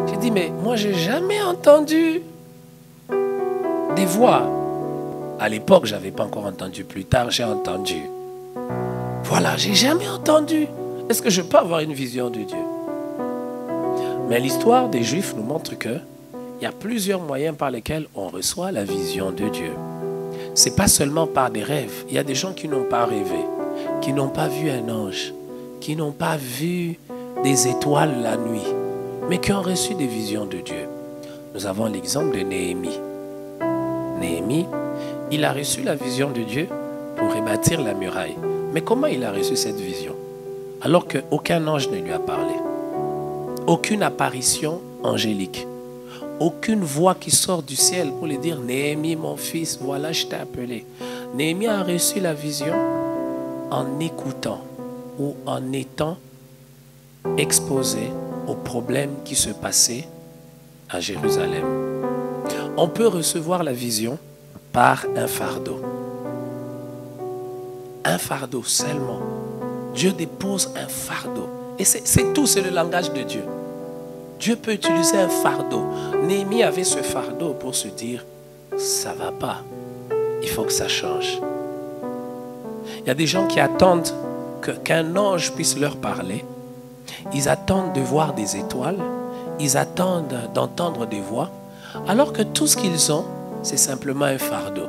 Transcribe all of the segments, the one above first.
J'ai dit, mais moi, j'ai jamais entendu des voix. À l'époque, je n'avais pas encore entendu. Plus tard, j'ai entendu. Voilà, j'ai jamais entendu. Est-ce que je peux avoir une vision de Dieu? Mais l'histoire des Juifs nous montre que il y a plusieurs moyens par lesquels on reçoit la vision de Dieu. Ce n'est pas seulement par des rêves. Il y a des gens qui n'ont pas rêvé, qui n'ont pas vu un ange, qui n'ont pas vu des étoiles la nuit, mais qui ont reçu des visions de Dieu. Nous avons l'exemple de Néhémie. Néhémie, il a reçu la vision de Dieu pour rebâtir la muraille. Mais comment il a reçu cette vision? Alors qu'aucun ange ne lui a parlé. Aucune apparition angélique. Aucune voix qui sort du ciel pour lui dire « Néhémie, mon fils, voilà, je t'ai appelé ». Néhémie a reçu la vision en écoutant ou en étant exposé aux problèmes qui se passaient à Jérusalem. On peut recevoir la vision par un fardeau. Un fardeau seulement. Dieu dépose un fardeau. Et c'est tout, c'est le langage de Dieu. Dieu peut utiliser un fardeau. Néhémie avait ce fardeau pour se dire, ça ne va pas. Il faut que ça change. Il y a des gens qui attendent qu'un ange puisse leur parler. Ils attendent de voir des étoiles. Ils attendent d'entendre des voix. Alors que tout ce qu'ils ont, c'est simplement un fardeau.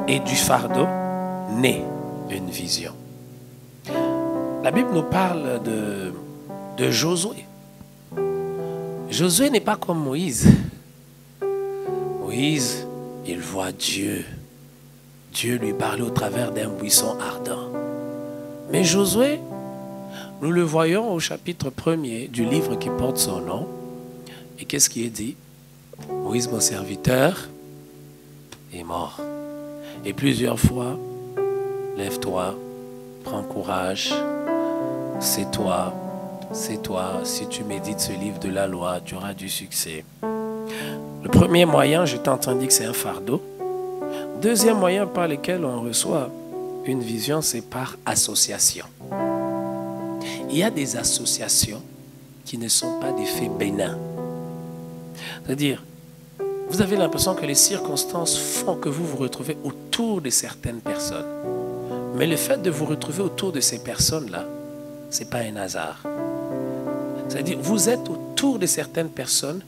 Et du fardeau naît une vision. La Bible nous parle de Josué. Josué n'est pas comme Moïse. Moïse, il voit Dieu. Dieu lui parlait au travers d'un buisson ardent. Mais Josué, nous le voyons au chapitre 1er du livre qui porte son nom. Et qu'est-ce qui est dit? Moïse, mon serviteur, est mort. Et plusieurs fois, lève-toi, prends courage, c'est toi, si tu médites ce livre de la loi, tu auras du succès. Le premier moyen, je t'ai entendu que c'est un fardeau. Deuxième moyen par lequel on reçoit une vision, c'est par association. Il y a des associations qui ne sont pas des faits bénins. C'est-à-dire, vous avez l'impression que les circonstances font que vous vous retrouvez autour de certaines personnes. Mais le fait de vous retrouver autour de ces personnes-là, ce n'est pas un hasard. C'est-à-dire, vous êtes autour de certaines personnes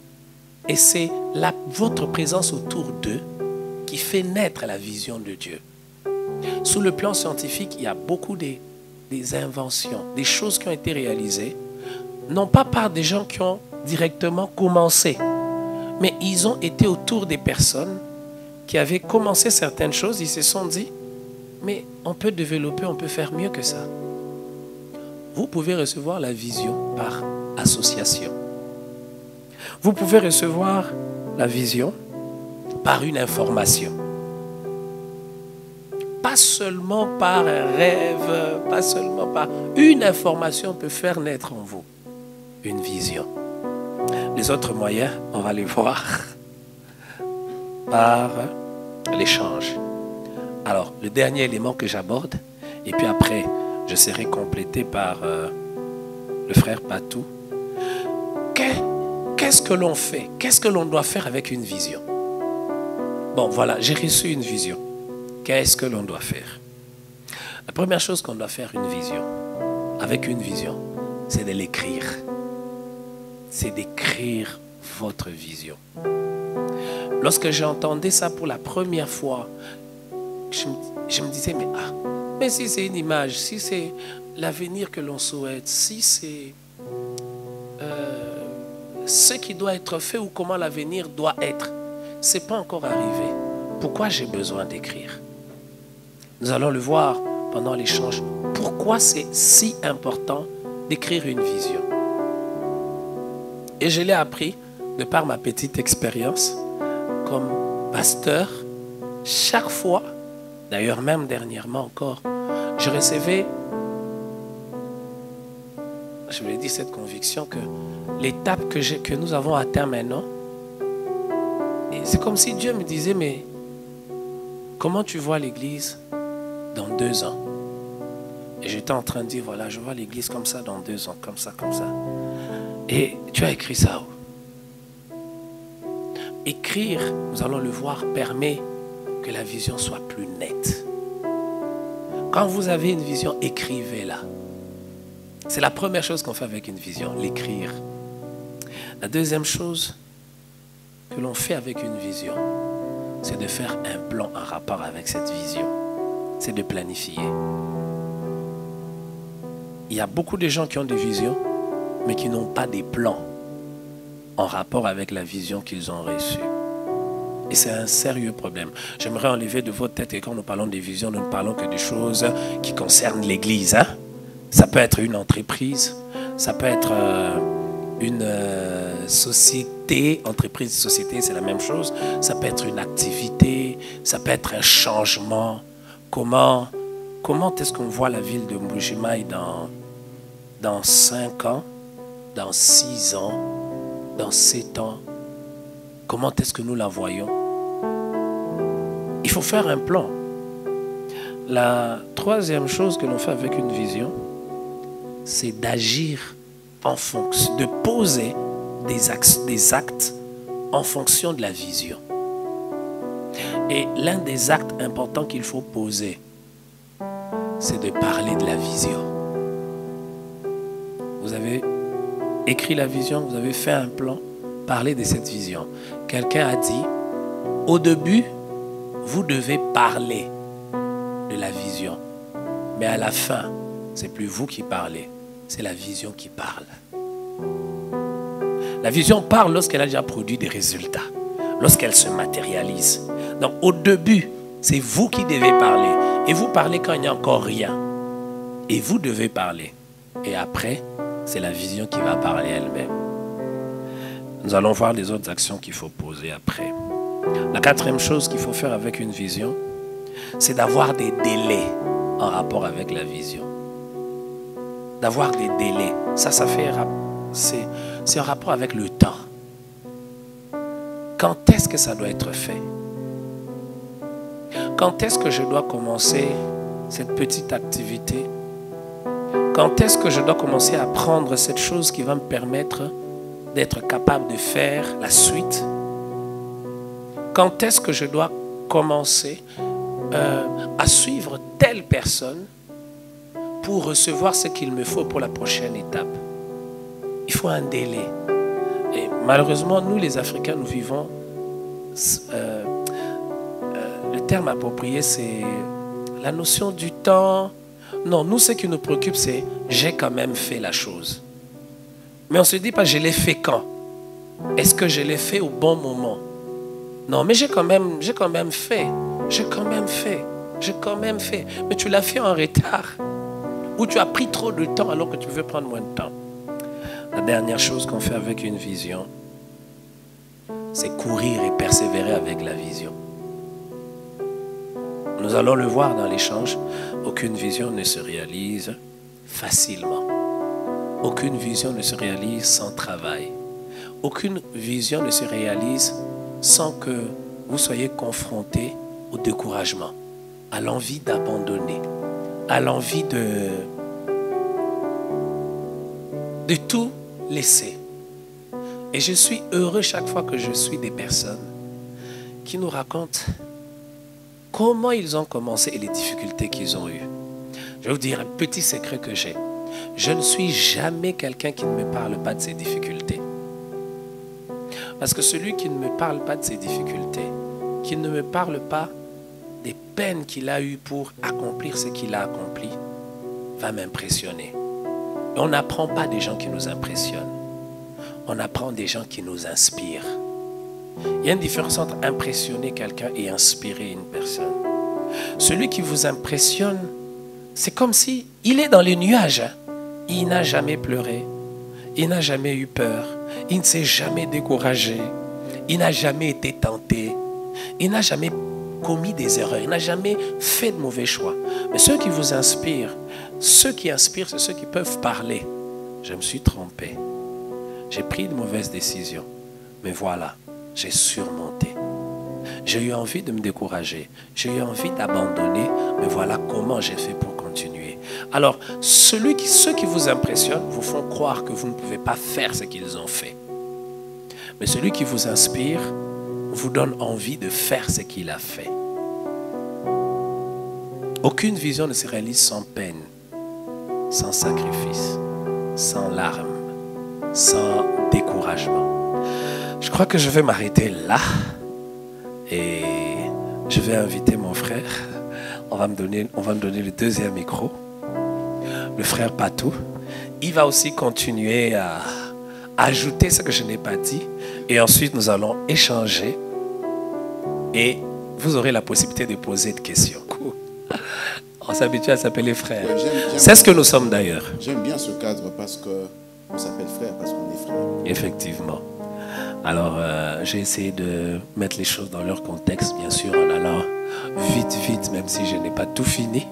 et c'est votre présence autour d'eux qui fait naître la vision de Dieu. Sous le plan scientifique, il y a beaucoup des inventions, des choses qui ont été réalisées, non pas par des gens qui ont directement commencé, mais ils ont été autour des personnes qui avaient commencé certaines choses. Ils se sont dit, mais on peut développer, on peut faire mieux que ça. Vous pouvez recevoir la vision par association. Vous pouvez recevoir la vision par une information. Pas seulement par un rêve, pas seulement par... Une information peut faire naître en vous une vision. Les autres moyens, on va les voir par l'échange. Alors, le dernier élément que j'aborde, et puis après, je serai complété par le frère Patou. Qu'est-ce que l'on fait? Qu'est-ce que l'on doit faire avec une vision? Bon, voilà, j'ai reçu une vision. Qu'est-ce que l'on doit faire? La première chose qu'on doit faire avec une vision, c'est de l'écrire. C'est d'écrire votre vision. Lorsque j'ai entendu ça pour la première fois, je me disais, mais si c'est une image, si c'est l'avenir que l'on souhaite, si c'est ce qui doit être fait ou comment l'avenir doit être, ce n'est pas encore arrivé. Pourquoi j'ai besoin d'écrire? Nous allons le voir pendant l'échange. Pourquoi c'est si important d'écrire une vision? Et je l'ai appris de par ma petite expérience comme pasteur. Chaque fois, d'ailleurs même dernièrement encore, je recevais, je vous l'ai dit, cette conviction que l'étape que nous avons atteint maintenant, c'est comme si Dieu me disait, mais comment tu vois l'église dans 2 ans? Et j'étais en train de dire, voilà, je vois l'église comme ça dans 2 ans, comme ça, comme ça. Et tu as écrit ça où? Écrire, nous allons le voir, permet que la vision soit plus nette. Quand vous avez une vision, écrivez-la. C'est la première chose qu'on fait avec une vision, l'écrire. La deuxième chose que l'on fait avec une vision, c'est de faire un plan en rapport avec cette vision. C'est de planifier. Il y a beaucoup de gens qui ont des visions, mais qui n'ont pas des plans en rapport avec la vision qu'ils ont reçue. Et c'est un sérieux problème. J'aimerais enlever de votre tête que quand nous parlons des visions, nous ne parlons que des choses qui concernent l'Église. Hein? Ça peut être une entreprise, ça peut être une société, entreprise, société, c'est la même chose. Ça peut être une activité, ça peut être un changement. Comment est-ce qu'on voit la ville de Mbujimaï dans 5 ans, dans 6 ans, dans 7 ans? Comment est-ce que nous la voyons? Il faut faire un plan. La troisième chose que l'on fait avec une vision, c'est d'agir en fonction, de poser des actes en fonction de la vision. Et l'un des actes importants qu'il faut poser, c'est de parler de la vision. Vous avez écrit la vision, vous avez fait un plan, parlez de cette vision. Quelqu'un a dit, au début, vous devez parler de la vision. Mais à la fin, c'est plus vous qui parlez, c'est la vision qui parle. La vision parle lorsqu'elle a déjà produit des résultats, lorsqu'elle se matérialise. Donc au début, c'est vous qui devez parler. Et vous parlez quand il n'y a encore rien. Et vous devez parler. Et après, c'est la vision qui va parler elle-même. Nous allons voir les autres actions qu'il faut poser après. La quatrième chose qu'il faut faire avec une vision, c'est d'avoir des délais en rapport avec la vision. D'avoir des délais. C'est en rapport avec le temps. Quand est-ce que ça doit être fait? Quand est-ce que je dois commencer cette petite activité? Quand est-ce que je dois commencer à apprendre cette chose qui va me permettre d'être capable de faire la suite? Quand est-ce que je dois commencer à suivre telle personne pour recevoir ce qu'il me faut pour la prochaine étape? Il faut un délai. Et malheureusement, nous les Africains, nous vivons... le terme approprié, c'est la notion du temps. Non, nous, ce qui nous préoccupe, c'est j'ai quand même fait la chose. Mais on ne se dit pas, je l'ai fait quand? Est-ce que je l'ai fait au bon moment? Non, mais j'ai quand même fait. J'ai quand même fait. Mais tu l'as fait en retard. Ou tu as pris trop de temps alors que tu veux prendre moins de temps. La dernière chose qu'on fait avec une vision, c'est courir et persévérer avec la vision. Nous allons le voir dans l'échange. Aucune vision ne se réalise facilement. Aucune vision ne se réalise sans travail. Aucune vision ne se réalise sans que vous soyez confronté au découragement, à l'envie d'abandonner, à l'envie de tout laisser. Et je suis heureux chaque fois que je suis des personnes qui nous racontent comment ils ont commencé et les difficultés qu'ils ont eues. Je vais vous dire un petit secret que j'ai. Je ne suis jamais quelqu'un qui ne me parle pas de ses difficultés. Parce que celui qui ne me parle pas de ses difficultés, qui ne me parle pas des peines qu'il a eues pour accomplir ce qu'il a accompli, va m'impressionner. Et on n'apprend pas des gens qui nous impressionnent. On apprend des gens qui nous inspirent. Il y a une différence entre impressionner quelqu'un et inspirer une personne. Celui qui vous impressionne, c'est comme si il est dans les nuages. Hein? Il n'a jamais pleuré. Il n'a jamais eu peur. Il ne s'est jamais découragé. Il n'a jamais été tenté. Il n'a jamais commis des erreurs. Il n'a jamais fait de mauvais choix. Mais ceux qui vous inspirent, ceux qui inspirent, c'est ceux qui peuvent parler. Je me suis trompé. J'ai pris de mauvaises décisions. Mais voilà, j'ai surmonté. J'ai eu envie de me décourager. J'ai eu envie d'abandonner. Mais voilà comment j'ai fait pour continuer. Alors, ceux qui vous impressionnent vous font croire que vous ne pouvez pas faire ce qu'ils ont fait. Mais celui qui vous inspire vous donne envie de faire ce qu'il a fait. Aucune vision ne se réalise sans peine, sans sacrifice, sans larmes, sans découragement. Je crois que je vais m'arrêter là et je vais inviter mon frère. On va me donner le deuxième micro. Le frère Patou. Il va aussi continuer à ajouter ce que je n'ai pas dit. Et ensuite, nous allons échanger. Et vous aurez la possibilité de poser des questions. On s'habitue à s'appeler frère. C'est ce que nous sommes d'ailleurs. J'aime bien ce cadre parce qu'on s'appelle frère, parce qu'on est frère. Effectivement. Alors, j'ai essayé de mettre les choses dans leur contexte, bien sûr, en allant vite, même si je n'ai pas tout fini,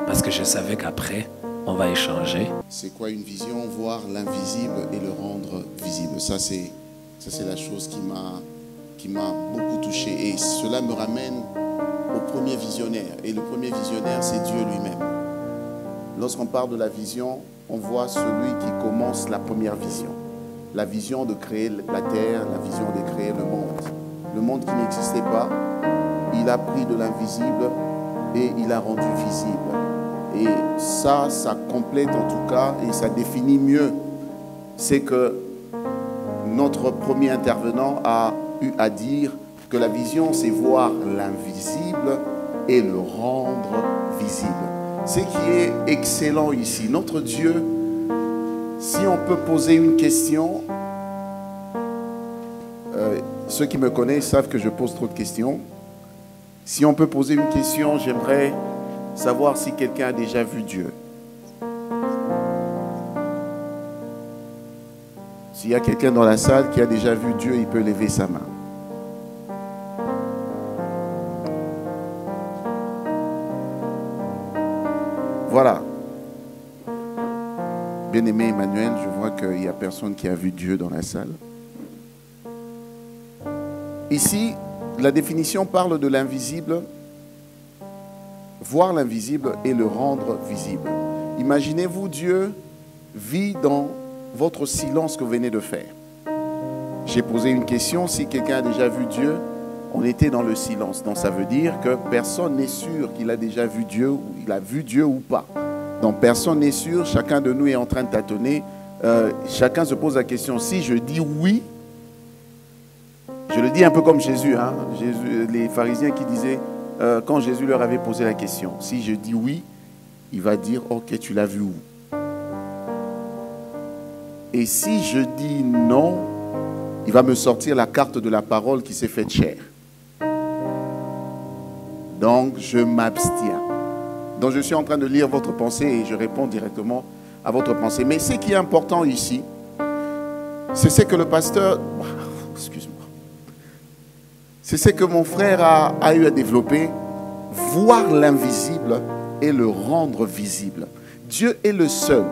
parce que je savais qu'après, on va échanger. C'est quoi une vision? Voir l'invisible et le rendre visible. Ça, c'est la chose qui m'a beaucoup touché. Et cela me ramène au premier visionnaire. Et le premier visionnaire, c'est Dieu lui-même. Lorsqu'on parle de la vision, on voit celui qui commence la première vision. La vision de créer la terre, la vision de créer le monde. Le monde qui n'existait pas, il a pris de l'invisible et il a rendu visible. Et ça complète en tout cas, et ça définit mieux, c'est que notre premier intervenant a eu à dire que la vision, c'est voir l'invisible et le rendre visible. Ce qui est excellent ici, notre Dieu, si on peut poser une question, ceux qui me connaissent savent que je pose trop de questions. Si on peut poser une question, j'aimerais savoir si quelqu'un a déjà vu Dieu. S'il y a quelqu'un dans la salle qui a déjà vu Dieu, il peut lever sa main. Voilà. Bien-aimé Emmanuel, je vois qu'il n'y a personne qui a vu Dieu dans la salle. Ici, la définition parle de l'invisible, voir l'invisible et le rendre visible. Imaginez-vous, Dieu vit dans votre silence que vous venez de faire. J'ai posé une question, si quelqu'un a déjà vu Dieu, on était dans le silence. Donc ça veut dire que personne n'est sûr qu'il a déjà vu Dieu, ou il a vu Dieu ou pas. Donc personne n'est sûr, chacun de nous est en train de tâtonner. Chacun se pose la question, si je dis oui, je le dis un peu comme Jésus, hein? Les pharisiens qui disaient, quand Jésus leur avait posé la question, si je dis oui, il va dire, ok, tu l'as vu où? Et si je dis non, il va me sortir la carte de la parole qui s'est faite chair. Donc, je m'abstiens. Donc, je suis en train de lire votre pensée et je réponds directement à votre pensée. Mais ce qui est important ici, c'est ce que le pasteur... Excuse-moi. C'est ce que mon frère a eu à développer. Voir l'invisible et le rendre visible. Dieu est le seul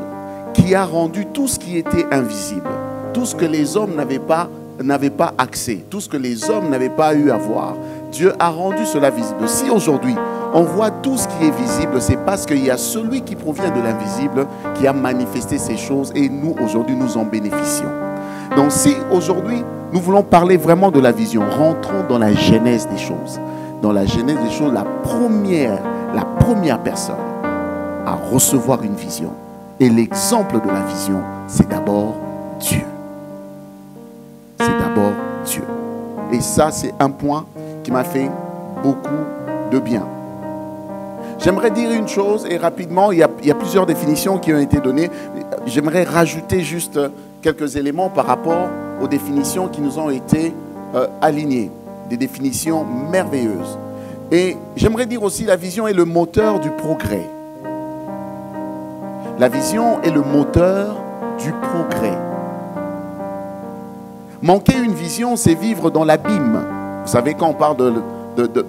qui a rendu tout ce qui était invisible. Tout ce que les hommes n'avaient pas accès. Tout ce que les hommes n'avaient pas eu à voir. Dieu a rendu cela visible. Si aujourd'hui, on voit tout ce qui est visible, c'est parce qu'il y a celui qui provient de l'invisible qui a manifesté ces choses et nous, aujourd'hui, nous en bénéficions. Donc si aujourd'hui, nous voulons parler vraiment de la vision, rentrons dans la genèse des choses. Dans la genèse des choses, la première personne à recevoir une vision. Et l'exemple de la vision, c'est d'abord Dieu. C'est d'abord Dieu. Et ça, c'est un point qui m'a fait beaucoup de bien. J'aimerais dire une chose, et rapidement, il y a plusieurs définitions qui ont été données. J'aimerais rajouter juste quelques éléments par rapport aux définitions qui nous ont été alignées. Des définitions merveilleuses. Et j'aimerais dire aussi, la vision est le moteur du progrès. La vision est le moteur du progrès. Manquer une vision, c'est vivre dans l'abîme. Vous savez, quand on parle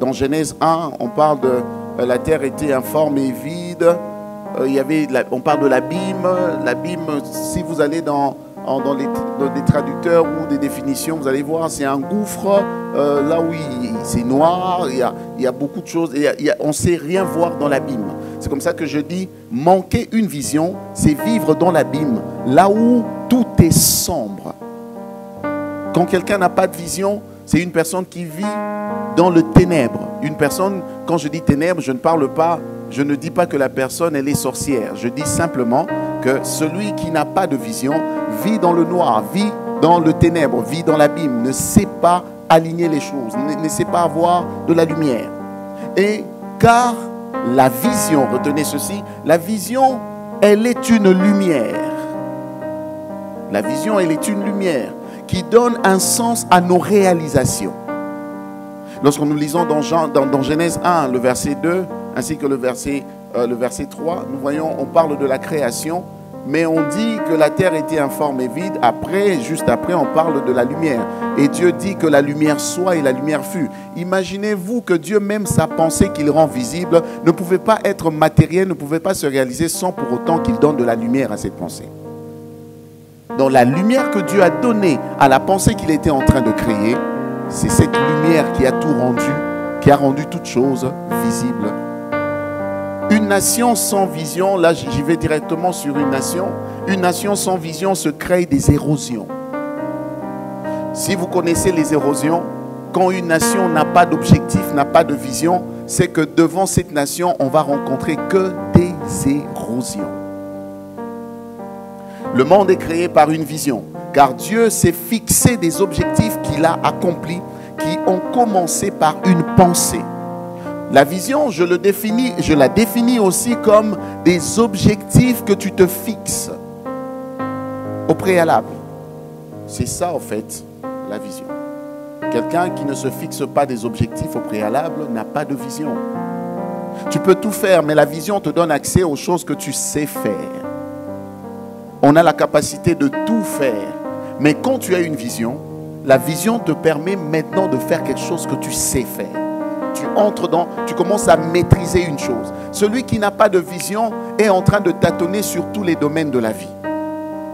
dans Genèse 1, on parle de la terre était informe et vide. On parle de l'abîme. L'abîme, si vous allez dans des traducteurs ou des définitions, vous allez voir, c'est un gouffre, là où c'est noir, il y a beaucoup de choses, on ne sait rien voir dans l'abîme. C'est comme ça que je dis, manquer une vision, c'est vivre dans l'abîme, là où tout est sombre. Quand quelqu'un n'a pas de vision, c'est une personne qui vit dans le ténèbre. Une personne, quand je dis ténèbres, je ne dis pas que la personne elle est sorcière. Je dis simplement que celui qui n'a pas de vision vit dans le noir, vit dans le ténèbre, vit dans l'abîme, ne sait pas aligner les choses, ne sait pas avoir de la lumière. Et car la vision, retenez ceci, la vision, elle est une lumière. La vision, elle est une lumière qui donne un sens à nos réalisations. Lorsque nous lisons dans Genèse 1, le verset 2, ainsi que le verset 3, nous voyons, on parle de la création, mais on dit que la terre était informe et vide. Après, juste après, on parle de la lumière. Et Dieu dit que la lumière soit et la lumière fut. Imaginez-vous que Dieu, même sa pensée qu'il rend visible, ne pouvait pas être matérielle, ne pouvait pas se réaliser sans pour autant qu'il donne de la lumière à cette pensée. Donc la lumière que Dieu a donnée à la pensée qu'il était en train de créer, c'est cette lumière qui a tout rendu, qui a rendu toute chose visible. Une nation sans vision, là j'y vais directement sur une nation sans vision se crée des érosions. Si vous connaissez les érosions, quand une nation n'a pas d'objectif, n'a pas de vision, c'est que devant cette nation, on va rencontrer que des érosions. Le monde est créé par une vision, car Dieu s'est fixé des objectifs qu'il a accomplis, qui ont commencé par une pensée. La vision, je la définis aussi comme des objectifs que tu te fixes au préalable. C'est ça, en fait, la vision. Quelqu'un qui ne se fixe pas des objectifs au préalable n'a pas de vision. Tu peux tout faire, mais la vision te donne accès aux choses que tu sais faire. On a la capacité de tout faire. Mais quand tu as une vision, la vision te permet maintenant de faire quelque chose que tu sais faire. Tu commences à maîtriser une chose. Celui qui n'a pas de vision est en train de tâtonner sur tous les domaines de la vie.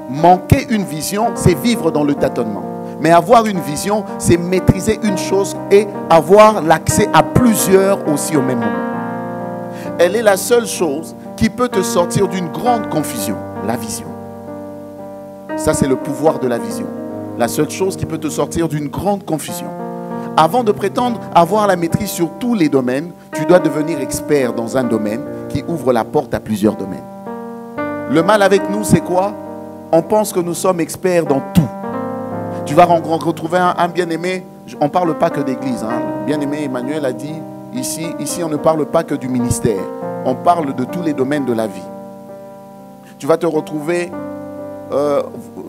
Manquer une vision, c'est vivre dans le tâtonnement. Mais avoir une vision, c'est maîtriser une chose et avoir l'accès à plusieurs aussi au même moment. Elle est la seule chose qui peut te sortir d'une grande confusion, la vision. Ça, c'est le pouvoir de la vision. La seule chose qui peut te sortir d'une grande confusion. Avant de prétendre avoir la maîtrise sur tous les domaines, tu dois devenir expert dans un domaine qui ouvre la porte à plusieurs domaines. Le mal avec nous, c'est quoi? On pense que nous sommes experts dans tout. Tu vas retrouver un bien-aimé, on ne parle pas que d'église. Bien-aimé Emmanuel a dit, ici on ne parle pas que du ministère. On parle de tous les domaines de la vie. Tu vas te retrouver...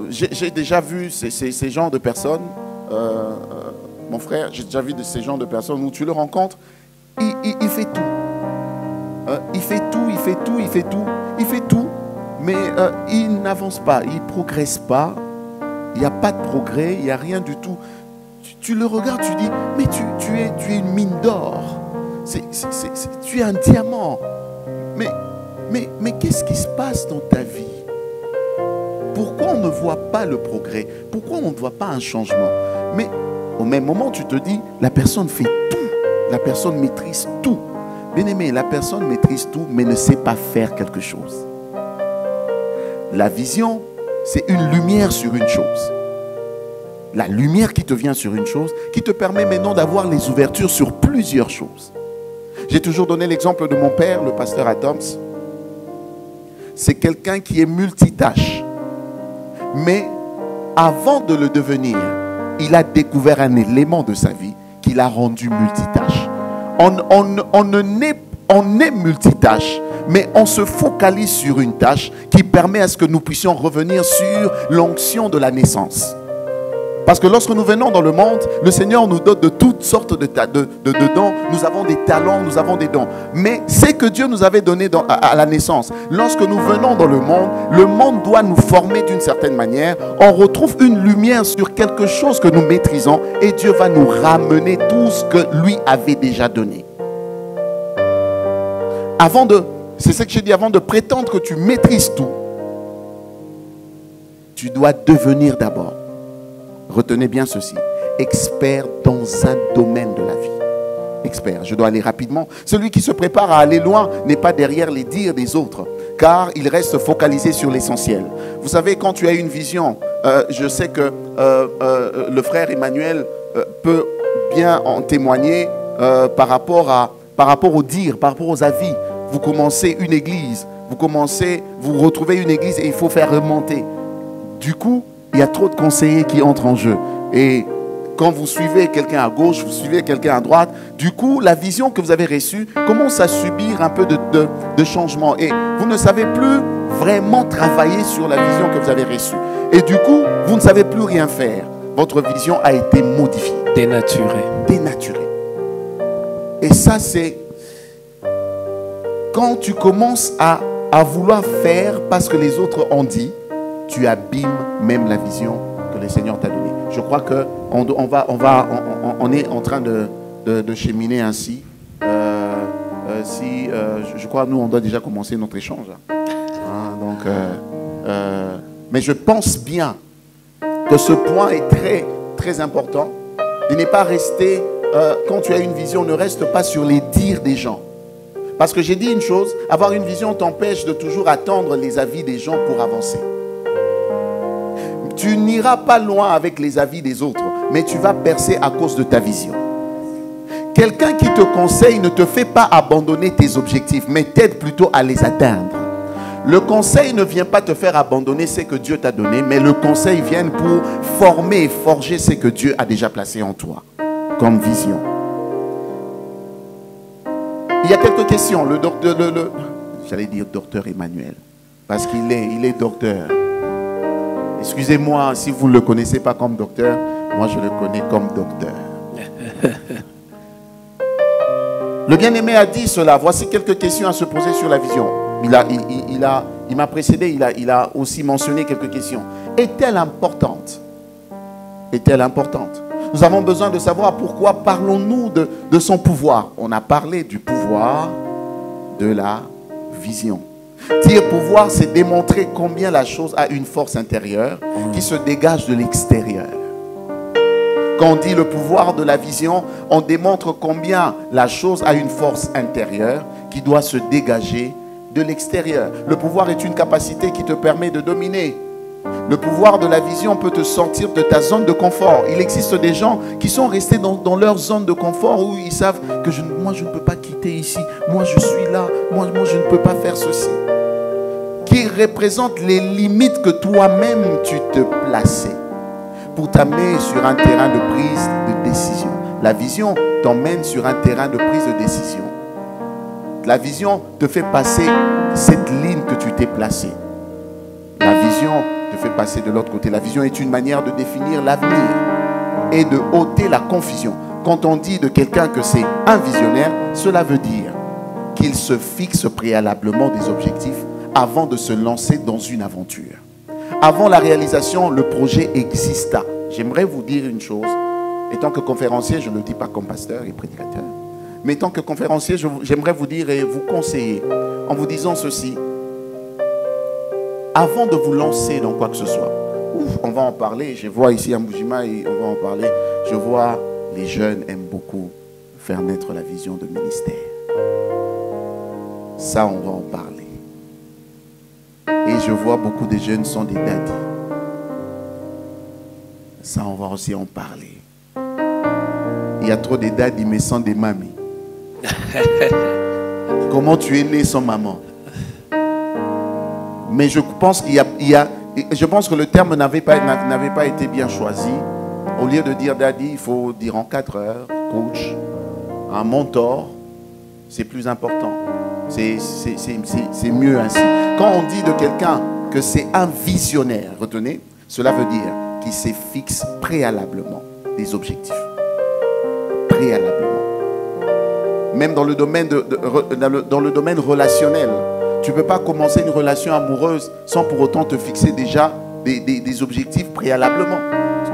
j'ai déjà vu ces genres de personnes, mon frère, j'ai déjà vu ces genres de personnes où tu le rencontres, il fait tout. Il fait tout, mais il n'avance pas, il ne progresse pas, il n'y a pas de progrès, il n'y a rien du tout. Tu le regardes, tu dis, mais tu es une mine d'or, tu es un diamant, mais qu'est-ce qui se passe dans ta vie? Pourquoi on ne voit pas le progrès? Pourquoi on ne voit pas un changement? Mais au même moment, tu te dis, la personne fait tout. La personne maîtrise tout. Bien aimé, la personne maîtrise tout, mais ne sait pas faire quelque chose. La vision, c'est une lumière sur une chose. La lumière qui te vient sur une chose, qui te permet maintenant d'avoir les ouvertures sur plusieurs choses. J'ai toujours donné l'exemple de mon père, le pasteur Adams. C'est quelqu'un qui est multitâche. Mais avant de le devenir, il a découvert un élément de sa vie qui l'a rendu multitâche. On est multitâche, mais on se focalise sur une tâche qui permet à ce que nous puissions revenir sur l'onction de la naissance. Parce que lorsque nous venons dans le monde, le Seigneur nous donne de toutes sortes de dons. Nous avons des talents, nous avons des dons. Mais c'est que Dieu nous avait donné à la naissance. Lorsque nous venons dans le monde doit nous former d'une certaine manière. On retrouve une lumière sur quelque chose que nous maîtrisons et Dieu va nous ramener tout ce que lui avait déjà donné. C'est ce que j'ai dit, avant de prétendre que tu maîtrises tout, tu dois devenir d'abord, retenez bien ceci, expert dans un domaine de la vie. expert. Je dois aller rapidement. Celui qui se prépare à aller loin n'est pas derrière les dires des autres, car il reste focalisé sur l'essentiel. Vous savez, quand tu as une vision, je sais que le frère Emmanuel peut bien en témoigner par rapport aux dires, par rapport aux avis. Vous commencez une église, vous retrouvez une église et il faut faire remonter. Du coup, il y a trop de conseillers qui entrent en jeu. Et quand vous suivez quelqu'un à gauche, vous suivez quelqu'un à droite, du coup, la vision que vous avez reçue commence à subir un peu de changement. Et vous ne savez plus vraiment travailler sur la vision que vous avez reçue. Et du coup, vous ne savez plus rien faire. Votre vision a été modifiée. Dénaturée. Dénaturée. Et ça, c'est quand tu commences à vouloir faire parce que les autres ont dit, tu abîmes même la vision que le Seigneur t'a donnée. Je crois qu'on est en train de cheminer ainsi. Je crois nous, on doit déjà commencer notre échange. Mais je pense bien que ce point est très, très important. De ne pas rester, quand tu as une vision, ne reste pas sur les dires des gens. Parce que j'ai dit une chose, avoir une vision t'empêche de toujours attendre les avis des gens pour avancer. Tu n'iras pas loin avec les avis des autres, mais tu vas percer à cause de ta vision. Quelqu'un qui te conseille ne te fait pas abandonner tes objectifs, mais t'aide plutôt à les atteindre. Le conseil ne vient pas te faire abandonner ce que Dieu t'a donné, mais le conseil vient pour former et forger ce que Dieu a déjà placé en toi, comme vision. Il y a quelques questions. J'allais dire docteur Emmanuel, parce qu'il est docteur. Excusez-moi si vous ne le connaissez pas comme docteur, moi je le connais comme docteur. Le bien-aimé a dit cela. Voici quelques questions à se poser sur la vision. Il m'a précédé, il a aussi mentionné quelques questions. Est-elle importante? Est-elle importante? Nous avons besoin de savoir pourquoi parlons-nous de son pouvoir. On a parlé du pouvoir de la vision. Dire pouvoir, c'est démontrer combien la chose a une force intérieure qui se dégage de l'extérieur. Quand on dit le pouvoir de la vision, on démontre combien la chose a une force intérieure qui doit se dégager de l'extérieur. Le pouvoir est une capacité qui te permet de dominer. Le pouvoir de la vision peut te sortir de ta zone de confort. Il existe des gens qui sont restés dans leur zone de confort où ils savent que moi je ne peux pas quitter ici. Moi je suis là. Moi je ne peux pas faire ceci. Qui représente les limites que toi-même tu te plaçais pour t'amener sur un terrain de prise de décision. La vision t'emmène sur un terrain de prise de décision. La vision te fait passer cette ligne que tu t'es placée. La vision te fait passer de l'autre côté. La vision est une manière de définir l'avenir et de ôter la confusion. Quand on dit de quelqu'un que c'est un visionnaire, cela veut dire qu'il se fixe préalablement des objectifs avant de se lancer dans une aventure. Avant la réalisation, le projet exista. J'aimerais vous dire une chose. Étant que conférencier, je ne le dis pas comme pasteur et prédicateur, mais étant que conférencier, j'aimerais vous dire et vous conseiller en vous disant ceci. Avant de vous lancer dans quoi que ce soit, on va en parler. Je vois ici à Mboujima et on va en parler. Je vois les jeunes aiment beaucoup faire naître la vision de ministère. Ça, on va en parler. Et je vois beaucoup de jeunes sont des daddies. Ça, on va aussi en parler. Il y a trop de daddies mais sans des mamies. Comment tu es né sans maman? Mais je pense je pense que le terme n'avait pas été bien choisi. Au lieu de dire daddy, il faut dire en 4 heures, coach, un mentor. C'est plus important. C'est mieux ainsi. Quand on dit de quelqu'un que c'est un visionnaire, retenez, cela veut dire qu'il se fixe préalablement des objectifs. Préalablement. Même dans le domaine, dans le domaine relationnel, tu ne peux pas commencer une relation amoureuse sans pour autant te fixer déjà des objectifs préalablement.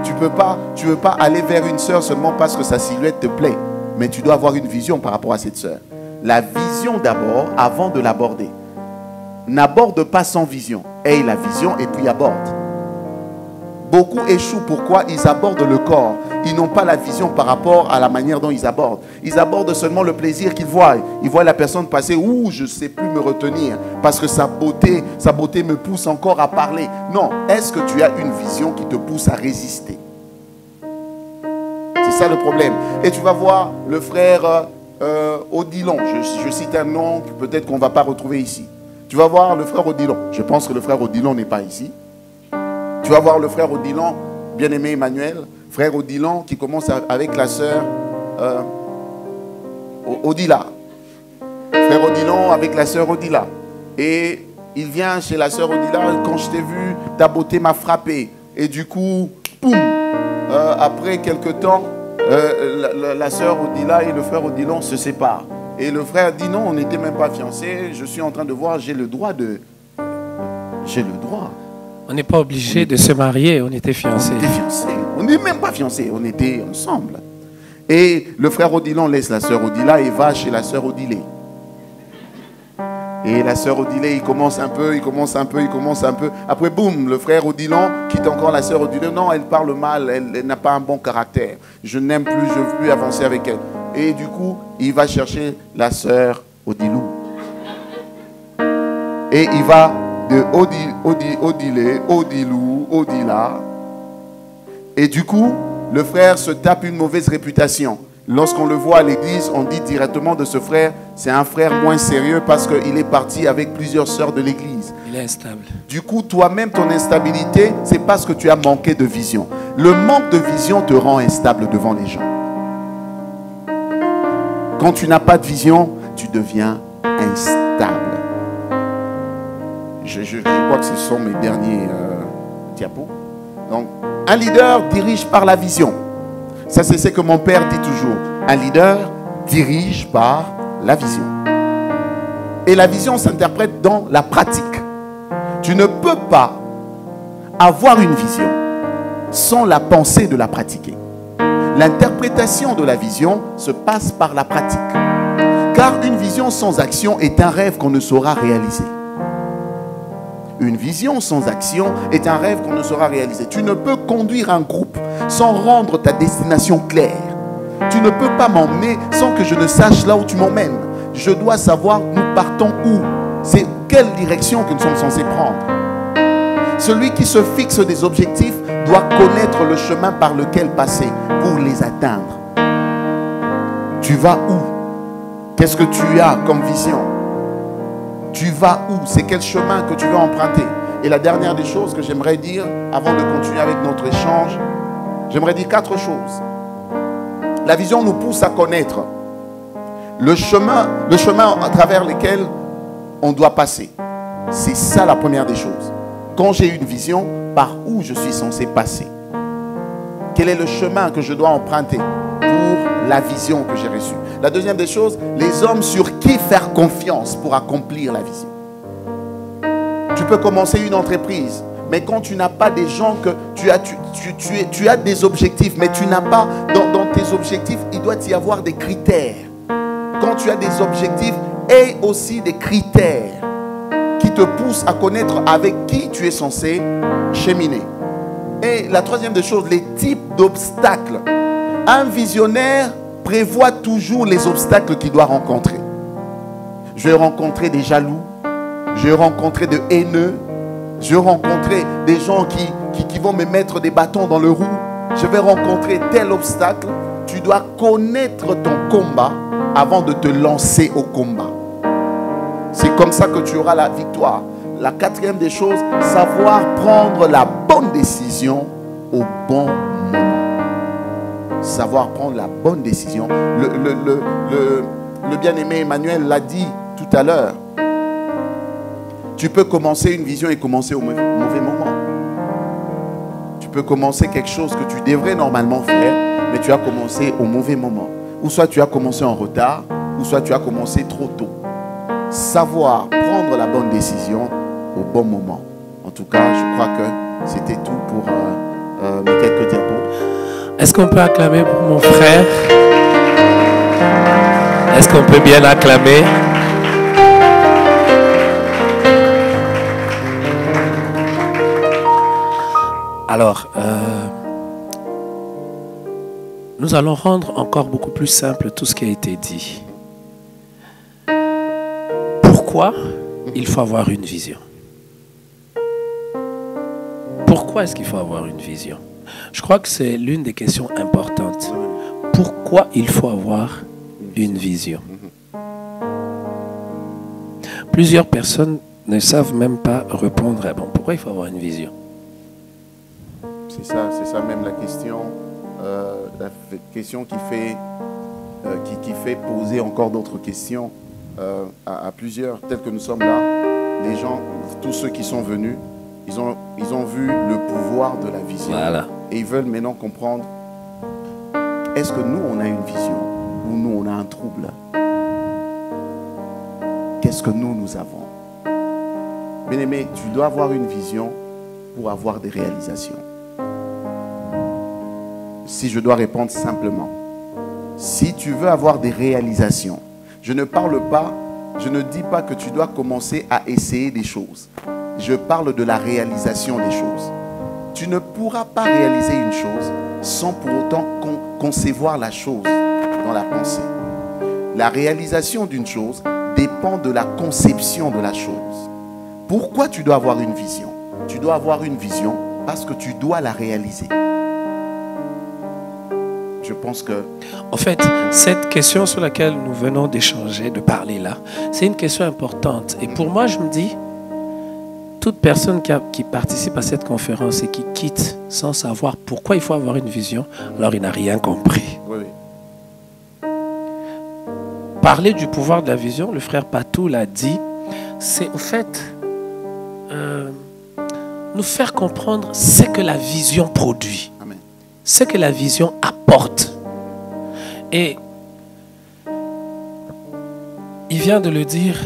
Tu ne veux pas aller vers une sœur seulement parce que sa silhouette te plaît, mais tu dois avoir une vision par rapport à cette sœur. La vision d'abord avant de l'aborder. N'aborde pas sans vision. Aie la vision et puis aborde. Beaucoup échouent. Pourquoi? Ils abordent le corps. ils n'ont pas la vision par rapport à la manière dont ils abordent. Ils abordent seulement le plaisir qu'ils voient. Ils voient la personne passer, ouh, je ne sais plus me retenir parce que sa beauté me pousse encore à parler. Non, est-ce que tu as une vision qui te pousse à résister? C'est ça le problème. Et tu vas voir le frère Odilon, je cite un nom que peut-être qu'on ne va pas retrouver ici. Tu vas voir le frère Odilon. Je pense que le frère Odilon n'est pas ici. Tu vas voir le frère Odilon, bien-aimé Emmanuel, frère Odilon qui commence avec la sœur Odila. Frère Odilon avec la sœur Odila. Et il vient chez la sœur Odila, quand je t'ai vu, ta beauté m'a frappé. Et du coup, poum, après quelque temps, la sœur Odila et le frère Odilon se séparent. Et le frère dit non, on n'était même pas fiancés. Je suis en train de voir, j'ai le droit de... J'ai le droit. On n'est pas obligé de se marier, on était fiancés. On était fiancés. On n'est même pas fiancés, on était ensemble. Et le frère Odilon laisse la sœur Odila et va chez la sœur Odilé. Et la sœur Odilé, il commence un peu. Après, boum, le frère Odilon quitte encore la sœur Odilé. Non, elle parle mal, elle n'a pas un bon caractère. Je n'aime plus, je ne veux plus avancer avec elle. Et du coup, il va chercher la sœur Odilou. Et il va de Odilé, Odilou, Odila. Et du coup, le frère se tape une mauvaise réputation. Lorsqu'on le voit à l'église, on dit directement de ce frère, c'est un frère moins sérieux parce qu'il est parti avec plusieurs sœurs de l'église. Il est instable. Du coup, toi-même, ton instabilité, c'est parce que tu as manqué de vision. Le manque de vision te rend instable devant les gens. Quand tu n'as pas de vision, tu deviens instable. Je crois que ce sont mes derniers diapos. Donc, un leader dirige par la vision. Ça, c'est ce que mon père dit toujours. Un leader dirige par la vision. Et la vision s'interprète dans la pratique. Tu ne peux pas avoir une vision sans la pensée de la pratiquer. L'interprétation de la vision se passe par la pratique. Car une vision sans action est un rêve qu'on ne saura réaliser. Une vision sans action est un rêve qu'on ne saura réaliser. Tu ne peux conduire un groupe sans rendre ta destination claire. Tu ne peux pas m'emmener sans que je ne sache là où tu m'emmènes. Je dois savoir nous partons où. C'est quelle direction que nous sommes censés prendre. Celui qui se fixe des objectifs doit connaître le chemin par lequel passer pour les atteindre. Tu vas où? Qu'est-ce que tu as comme vision? Tu vas où? C'est quel chemin que tu veux emprunter? Et la dernière des choses que j'aimerais dire, avant de continuer avec notre échange, j'aimerais dire 4 choses. La vision nous pousse à connaître le chemin à travers lequel on doit passer. C'est ça la première des choses. Quand j'ai une vision, par où je suis censé passer? Quel est le chemin que je dois emprunter pour la vision que j'ai reçue? La deuxième des choses, les hommes sur qui faire confiance pour accomplir la vision. Tu peux commencer une entreprise, mais quand tu n'as pas des gens que tu as des objectifs, mais tu n'as pas, dans tes objectifs, il doit y avoir des critères. Quand tu as des objectifs, aie aussi des critères qui te poussent à connaître avec qui tu es censé cheminer. Et la troisième des choses, les types d'obstacles. Un visionnaire prévoit toujours les obstacles qu'il doit rencontrer. Je vais rencontrer des jaloux, je vais rencontrer des haineux, je vais rencontrer des gens qui vont me mettre des bâtons dans le roue. Je vais rencontrer tel obstacle. Tu dois connaître ton combat avant de te lancer au combat. C'est comme ça que tu auras la victoire. La quatrième des choses, savoir prendre la bonne décision au bon moment. Savoir prendre la bonne décision. Le bien-aimé Emmanuel l'a dit tout à l'heure. Tu peux commencer une vision et commencer au mauvais moment. Tu peux commencer quelque chose que tu devrais normalement faire, mais tu as commencé au mauvais moment. Ou soit tu as commencé en retard, ou soit tu as commencé trop tôt. Savoir prendre la bonne décision au bon moment. En tout cas, je crois que c'était tout pour mes quelques diapos. Est-ce qu'on peut acclamer pour mon frère? Est-ce qu'on peut bien acclamer? Alors, nous allons rendre encore beaucoup plus simple tout ce qui a été dit. Pourquoi il faut avoir une vision? Pourquoi est-ce qu'il faut avoir une vision? Je crois que c'est l'une des questions importantes. Pourquoi il faut avoir une vision? Plusieurs personnes ne savent même pas répondre à pourquoi il faut avoir une vision. C'est ça même la question qui fait poser encore d'autres questions à plusieurs. Tel que nous sommes là, les gens, tous ceux qui sont venus, ils ont vu le pouvoir de la vision. Voilà. Et ils veulent maintenant comprendre, est-ce que nous, on a une vision ou nous, on a un trouble? Qu'est-ce que nous avons? Bien-aimé, tu dois avoir une vision pour avoir des réalisations. Si je dois répondre simplement, si tu veux avoir des réalisations, je ne dis pas que tu dois commencer à essayer des choses. Je parle de la réalisation des choses. Tu ne pourras pas réaliser une chose sans pour autant concevoir la chose dans la pensée. La réalisation d'une chose dépend de la conception de la chose. Pourquoi tu dois avoir une vision? Tu dois avoir une vision parce que tu dois la réaliser. Je pense que... En fait, cette question sur laquelle nous venons d'échanger, de parler là, c'est une question importante. Et pour moi, je me dis, toute personne qui participe à cette conférence et qui quitte sans savoir pourquoi il faut avoir une vision, alors il n'a rien compris. Oui. Parler du pouvoir de la vision, le frère Patou l'a dit, c'est au fait nous faire comprendre ce que la vision produit. Amen. Ce que la vision apporte. Et il vient de le dire,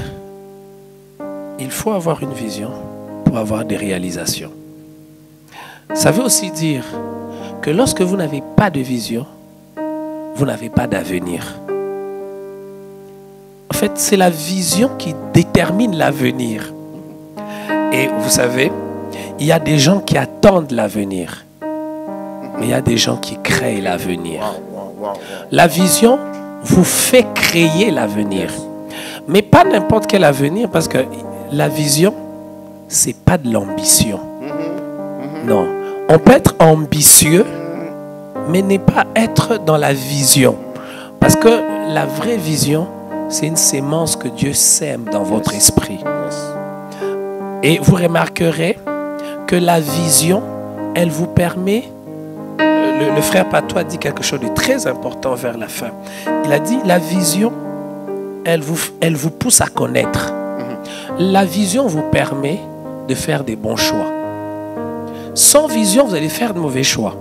il faut avoir une vision pour avoir des réalisations. Ça veut aussi dire que lorsque vous n'avez pas de vision, vous n'avez pas d'avenir. En fait, c'est la vision qui détermine l'avenir. Et vous savez, il y a des gens qui attendent l'avenir, mais il y a des gens qui créent l'avenir. La vision vous fait créer l'avenir, mais pas n'importe quel avenir, parce que la vision, c'est pas de l'ambition. Non, on peut être ambitieux, mais ne pas être dans la vision, parce que la vraie vision, c'est une sémence que Dieu sème dans votre esprit. Et vous remarquerez que la vision, elle vous permet... Le frère Patou a dit quelque chose de très important vers la fin. Il a dit, la vision, elle vous pousse à connaître. La vision vous permet de faire des bons choix. Sans vision, vous allez faire de mauvais choix.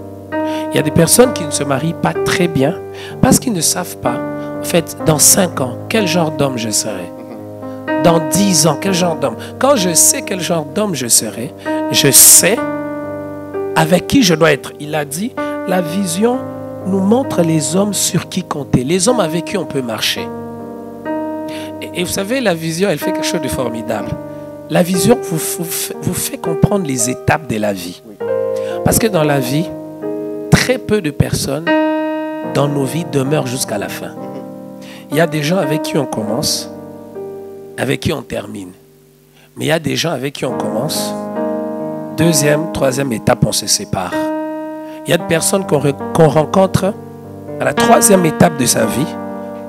Il y a des personnes qui ne se marient pas très bien parce qu'ils ne savent pas, en fait, dans 5 ans, quel genre d'homme je serai. Dans 10 ans, quel genre d'homme. Quand je sais quel genre d'homme je serai, je sais avec qui je dois être. Il a dit, la vision nous montre les hommes sur qui compter, les hommes avec qui on peut marcher. Et vous savez, la vision, elle fait quelque chose de formidable. La vision vous fait comprendre les étapes de la vie. Parce que dans la vie, très peu de personnes dans nos vies demeurent jusqu'à la fin. Il y a des gens avec qui on commence, avec qui on termine. Mais il y a des gens avec qui on commence, 2e, 3e étape, on se sépare. Il y a des personnes qu'on rencontre à la 3e étape de sa vie,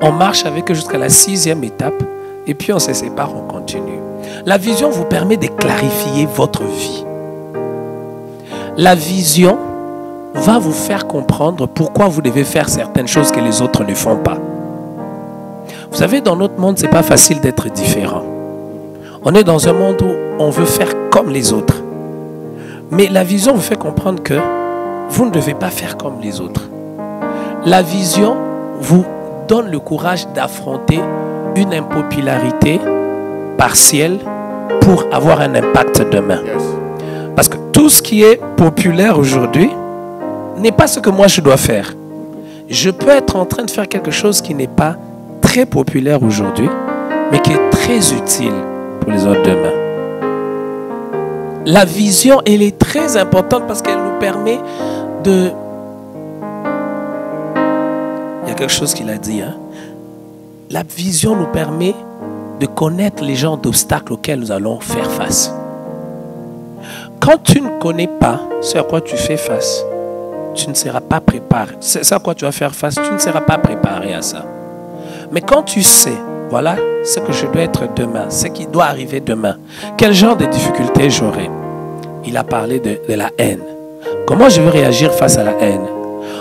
on marche avec eux jusqu'à la 6e étape, et puis on se sépare, on continue. La vision vous permet de clarifier votre vie. La vision va vous faire comprendre pourquoi vous devez faire certaines choses que les autres ne font pas. Vous savez, dans notre monde, ce n'est pas facile d'être différent. On est dans un monde où on veut faire comme les autres. Mais la vision vous fait comprendre que vous ne devez pas faire comme les autres. La vision vous donne le courage d'affronter une impopularité partielle pour avoir un impact demain. Parce que tout ce qui est populaire aujourd'hui n'est pas ce que moi je dois faire. Je peux être en train de faire quelque chose qui n'est pas très populaire aujourd'hui, mais qui est très utile pour les autres demain. La vision, elle est très importante parce qu'elle nous permet quelque chose qu'il a dit. Hein? La vision nous permet de connaître les genres d'obstacles auxquels nous allons faire face. Quand tu ne connais pas ce à quoi tu fais face, tu ne seras pas préparé. C'est à quoi tu vas faire face, tu ne seras pas préparé à ça. Mais quand tu sais, voilà ce que je dois être demain, ce qui doit arriver demain, quel genre de difficultés j'aurai. Il a parlé de la haine. Comment je vais réagir face à la haine?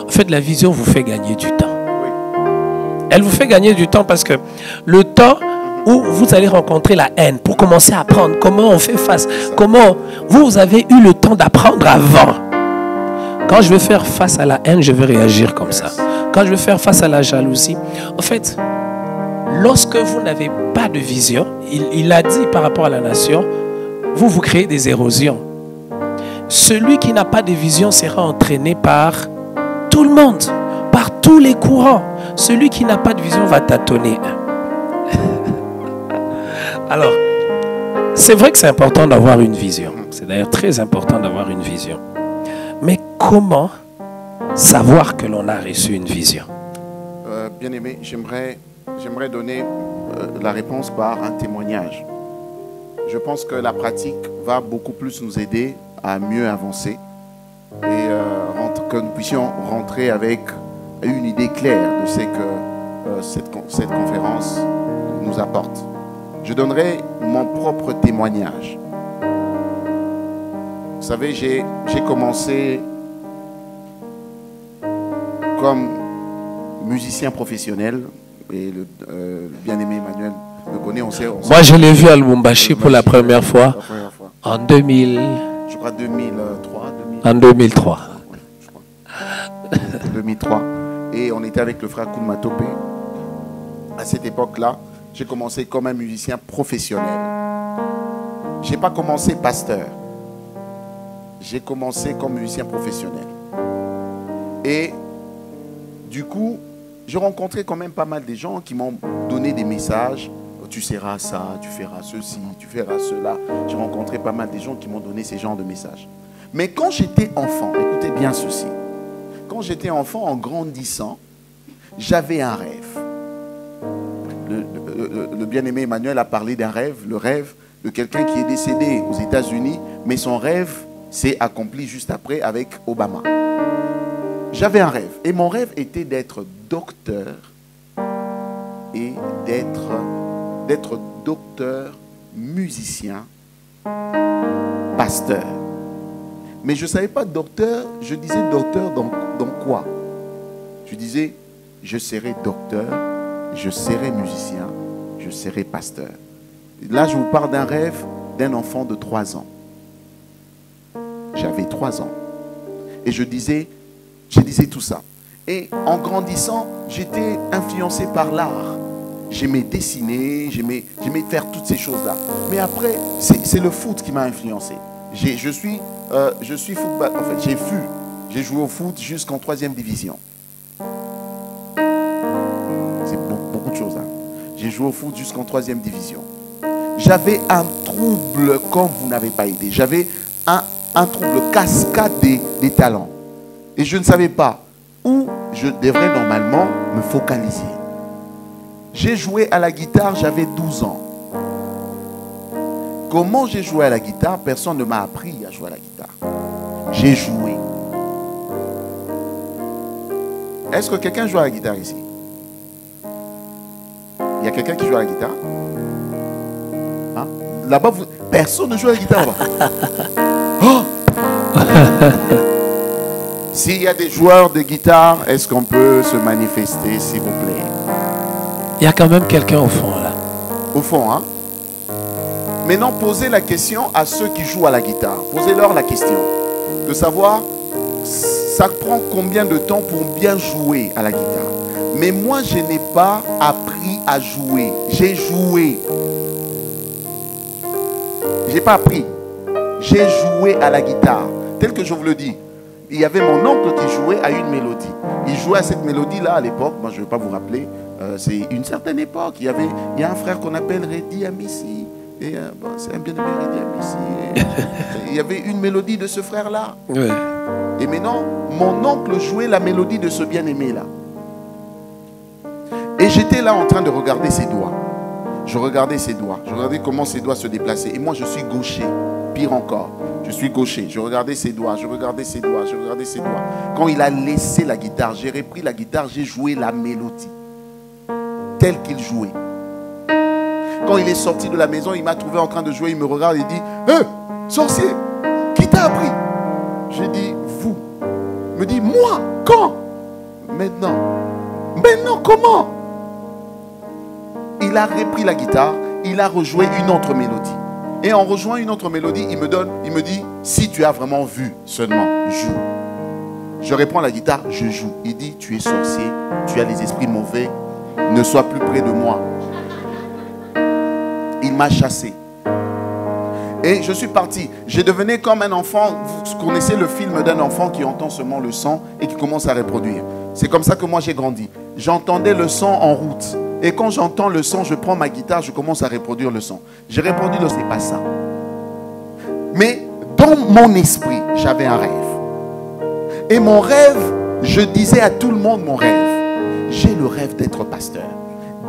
En fait, la vision vous fait gagner du temps. Elle vous fait gagner du temps parce que le temps où vous allez rencontrer la haine pour commencer à apprendre comment on fait face, comment vous avez eu le temps d'apprendre avant. Quand je vais faire face à la haine, je vais réagir comme ça. Quand je vais faire face à la jalousie, en fait, lorsque vous n'avez pas de vision, il a dit par rapport à la nation, vous créez des érosions. Celui qui n'a pas de vision sera entraîné par tout le monde, par tous les courants. Celui qui n'a pas de vision va tâtonner. Alors, c'est vrai que c'est important d'avoir une vision. C'est d'ailleurs très important d'avoir une vision. Mais comment savoir que l'on a reçu une vision? Bien-aimé, j'aimerais donner la réponse par un témoignage. Je pense que la pratique va beaucoup plus nous aider à mieux avancer et que nous puissions rentrer avec une idée claire de ce que cette conférence nous apporte. Je donnerai mon propre témoignage. Vous savez, j'ai commencé comme musicien professionnel et le bien-aimé Emmanuel me connaît. Moi, je l'ai vu à Lubumbashi pour la première fois en 2000. Je crois 2003. En 2003. Oui, je crois. 2003. Et on était avec le frère Koulma Topé. À cette époque-là, j'ai commencé comme un musicien professionnel. Je n'ai pas commencé pasteur. J'ai commencé comme musicien professionnel. Et du coup, j'ai rencontré quand même pas mal de gens qui m'ont donné des messages. Tu seras ça, tu feras ceci, tu feras cela. J'ai rencontré pas mal de gens qui m'ont donné ces genres de messages. Mais quand j'étais enfant, écoutez bien ceci. Quand j'étais enfant, en grandissant, j'avais un rêve. Le bien-aimé Emmanuel a parlé d'un rêve, le rêve de quelqu'un qui est décédé aux États-Unis, mais son rêve s'est accompli juste après avec Obama. J'avais un rêve, et mon rêve était d'être docteur et d'être docteur, musicien, pasteur. Mais je ne savais pas docteur, je disais docteur dans quoi? Je disais, je serai docteur, je serai musicien, je serai pasteur. Là, je vous parle d'un rêve d'un enfant de 3 ans. J'avais 3 ans. Et je disais tout ça. Et en grandissant, j'étais influencé par l'art. J'aimais dessiner, j'aimais faire toutes ces choses-là. Mais après, c'est le foot qui m'a influencé. Je suis football. En fait, j'ai joué au foot jusqu'en 3e division. C'est beaucoup de choses. Hein. J'ai joué au foot jusqu'en 3e division. J'avais un trouble comme vous n'avez pas idée. J'avais un trouble cascade des talents. Et je ne savais pas où je devrais normalement me focaliser. J'ai joué à la guitare, j'avais 12 ans. Comment j'ai joué à la guitare? Personne ne m'a appris à jouer à la guitare. J'ai joué. Est-ce que quelqu'un joue à la guitare ici? Il y a quelqu'un qui joue à la guitare? Hein? Là-bas, personne ne joue à la guitare. Oh! S'il y a des joueurs de guitare, est-ce qu'on peut se manifester, s'il vous plaît? Il y a quand même quelqu'un au fond, là. Au fond, hein? Maintenant, posez la question à ceux qui jouent à la guitare. Posez-leur la question de savoir, ça prend combien de temps pour bien jouer à la guitare? Mais moi, je n'ai pas appris à jouer. J'ai joué. Je n'ai pas appris. J'ai joué à la guitare. Tel que je vous le dis. Il y avait mon oncle qui jouait à une mélodie. Il jouait à cette mélodie-là à l'époque. Moi, je ne vais pas vous rappeler. C'est une certaine époque. Il y a un frère qu'on appelle Reddy Amissi. Et c'est un bien-aimé Reddy Amissi. Il y avait une mélodie de ce frère-là. Oui. Et maintenant, mon oncle jouait la mélodie de ce bien-aimé-là. j'étais là en train de regarder ses doigts. Je regardais ses doigts. Je regardais comment ses doigts se déplaçaient. Et moi, je suis gaucher. Pire encore. Je suis gaucher. Je regardais ses doigts. Je regardais ses doigts. Je regardais ses doigts. Quand il a laissé la guitare, j'ai repris la guitare. J'ai joué la mélodie. Telle qu'il jouait. Quand il est sorti de la maison, il m'a trouvé en train de jouer. Il me regarde et dit, « Hé, sorcier, qui t'a appris ?» J'ai dit, « Vous. » Il me dit, « Moi, quand ?»« Maintenant. »« Maintenant, comment ?» Il a repris la guitare, il a rejoué une autre mélodie. Et en rejoignant une autre mélodie, il me dit, si tu as vraiment vu seulement, joue. Je reprends la guitare, je joue. Il dit, tu es sorcier, tu as les esprits mauvais, ne sois plus près de moi. Il m'a chassé. Et je suis parti. J'ai devenu comme un enfant. Vous connaissez le film d'un enfant qui entend seulement le son et qui commence à reproduire. C'est comme ça que moi j'ai grandi. J'entendais le son en route. Et quand j'entends le son, je prends ma guitare, je commence à reproduire le son. J'ai reproduit le son, c'est pas ça. Mais dans mon esprit, j'avais un rêve. Et mon rêve, je disais à tout le monde mon rêve. J'ai le rêve d'être pasteur,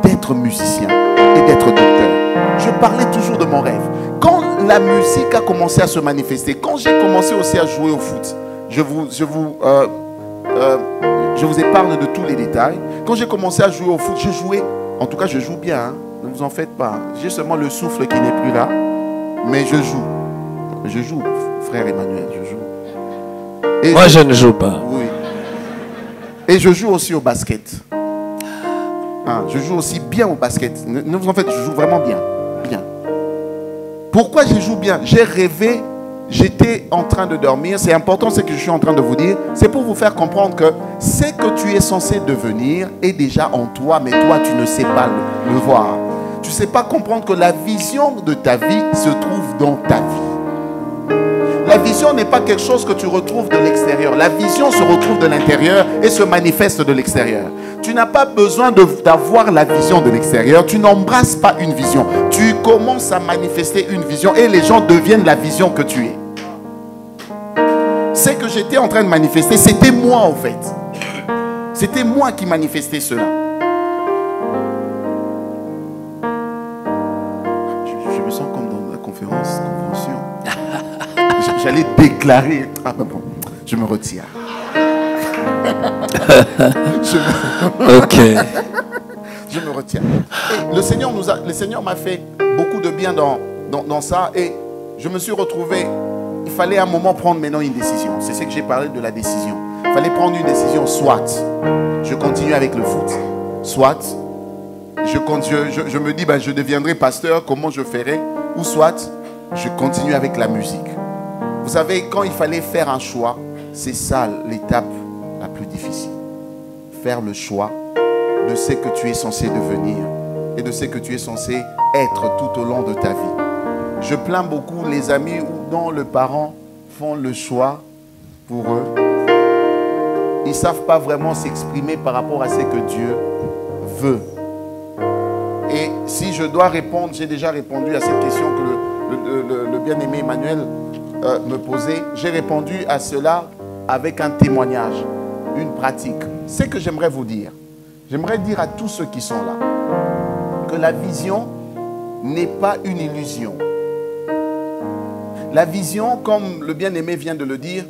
d'être musicien et d'être docteur. Je parlais toujours de mon rêve. Quand la musique a commencé à se manifester, quand j'ai commencé aussi à jouer au foot, je vous épargne de tous les détails. Quand j'ai commencé à jouer au foot, je jouais. En tout cas, je joue bien. Hein. Ne vous en faites pas. J'ai seulement le souffle qui n'est plus là. Mais je joue. Je joue, frère Emmanuel, je joue. Et moi, je ne joue pas. Oui. Et je joue aussi au basket. Hein, je joue aussi bien au basket. Ne vous en faites, je joue vraiment bien. Bien. Pourquoi je joue bien? J'ai rêvé. J'étais en train de dormir. C'est important ce que je suis en train de vous dire. C'est pour vous faire comprendre que ce que tu es censé devenir est déjà en toi, mais toi, tu ne sais pas le voir. Tu ne sais pas comprendre que la vision de ta vie se trouve dans ta vie. La vision n'est pas quelque chose que tu retrouves de l'extérieur. La vision se retrouve de l'intérieur et se manifeste de l'extérieur. Tu n'as pas besoin d'avoir la vision de l'extérieur. Tu n'embrasses pas une vision. Tu commences à manifester une vision et les gens deviennent la vision que tu es. Ce que j'étais en train de manifester, c'était moi en fait. C'était moi qui manifestais cela. Je me sens comme dans la convention. J'allais déclarer. Ah bon, je me retire. Ok. Je me retire. Et le Seigneur m'a fait beaucoup de bien dans ça. Et je me suis retrouvé. Il fallait à un moment prendre maintenant une décision. C'est ce que j'ai parlé de la décision. Il fallait prendre une décision. Soit je continue avec le foot. Soit je me dis je deviendrai pasteur. Comment je ferai? Ou soit je continue avec la musique. Vous savez, quand il fallait faire un choix, c'est ça l'étape la plus difficile. Faire le choix de ce que tu es censé devenir et de ce que tu es censé être tout au long de ta vie. Je plains beaucoup les amis dont les parents font le choix pour eux. Ils ne savent pas vraiment s'exprimer par rapport à ce que Dieu veut. Et si je dois répondre, j'ai déjà répondu à cette question que le bien-aimé Emmanuel me posait. J'ai répondu à cela avec un témoignage, une pratique. C'est ce que j'aimerais vous dire. J'aimerais dire à tous ceux qui sont là que la vision n'est pas une illusion. La vision, comme le bien-aimé vient de le dire,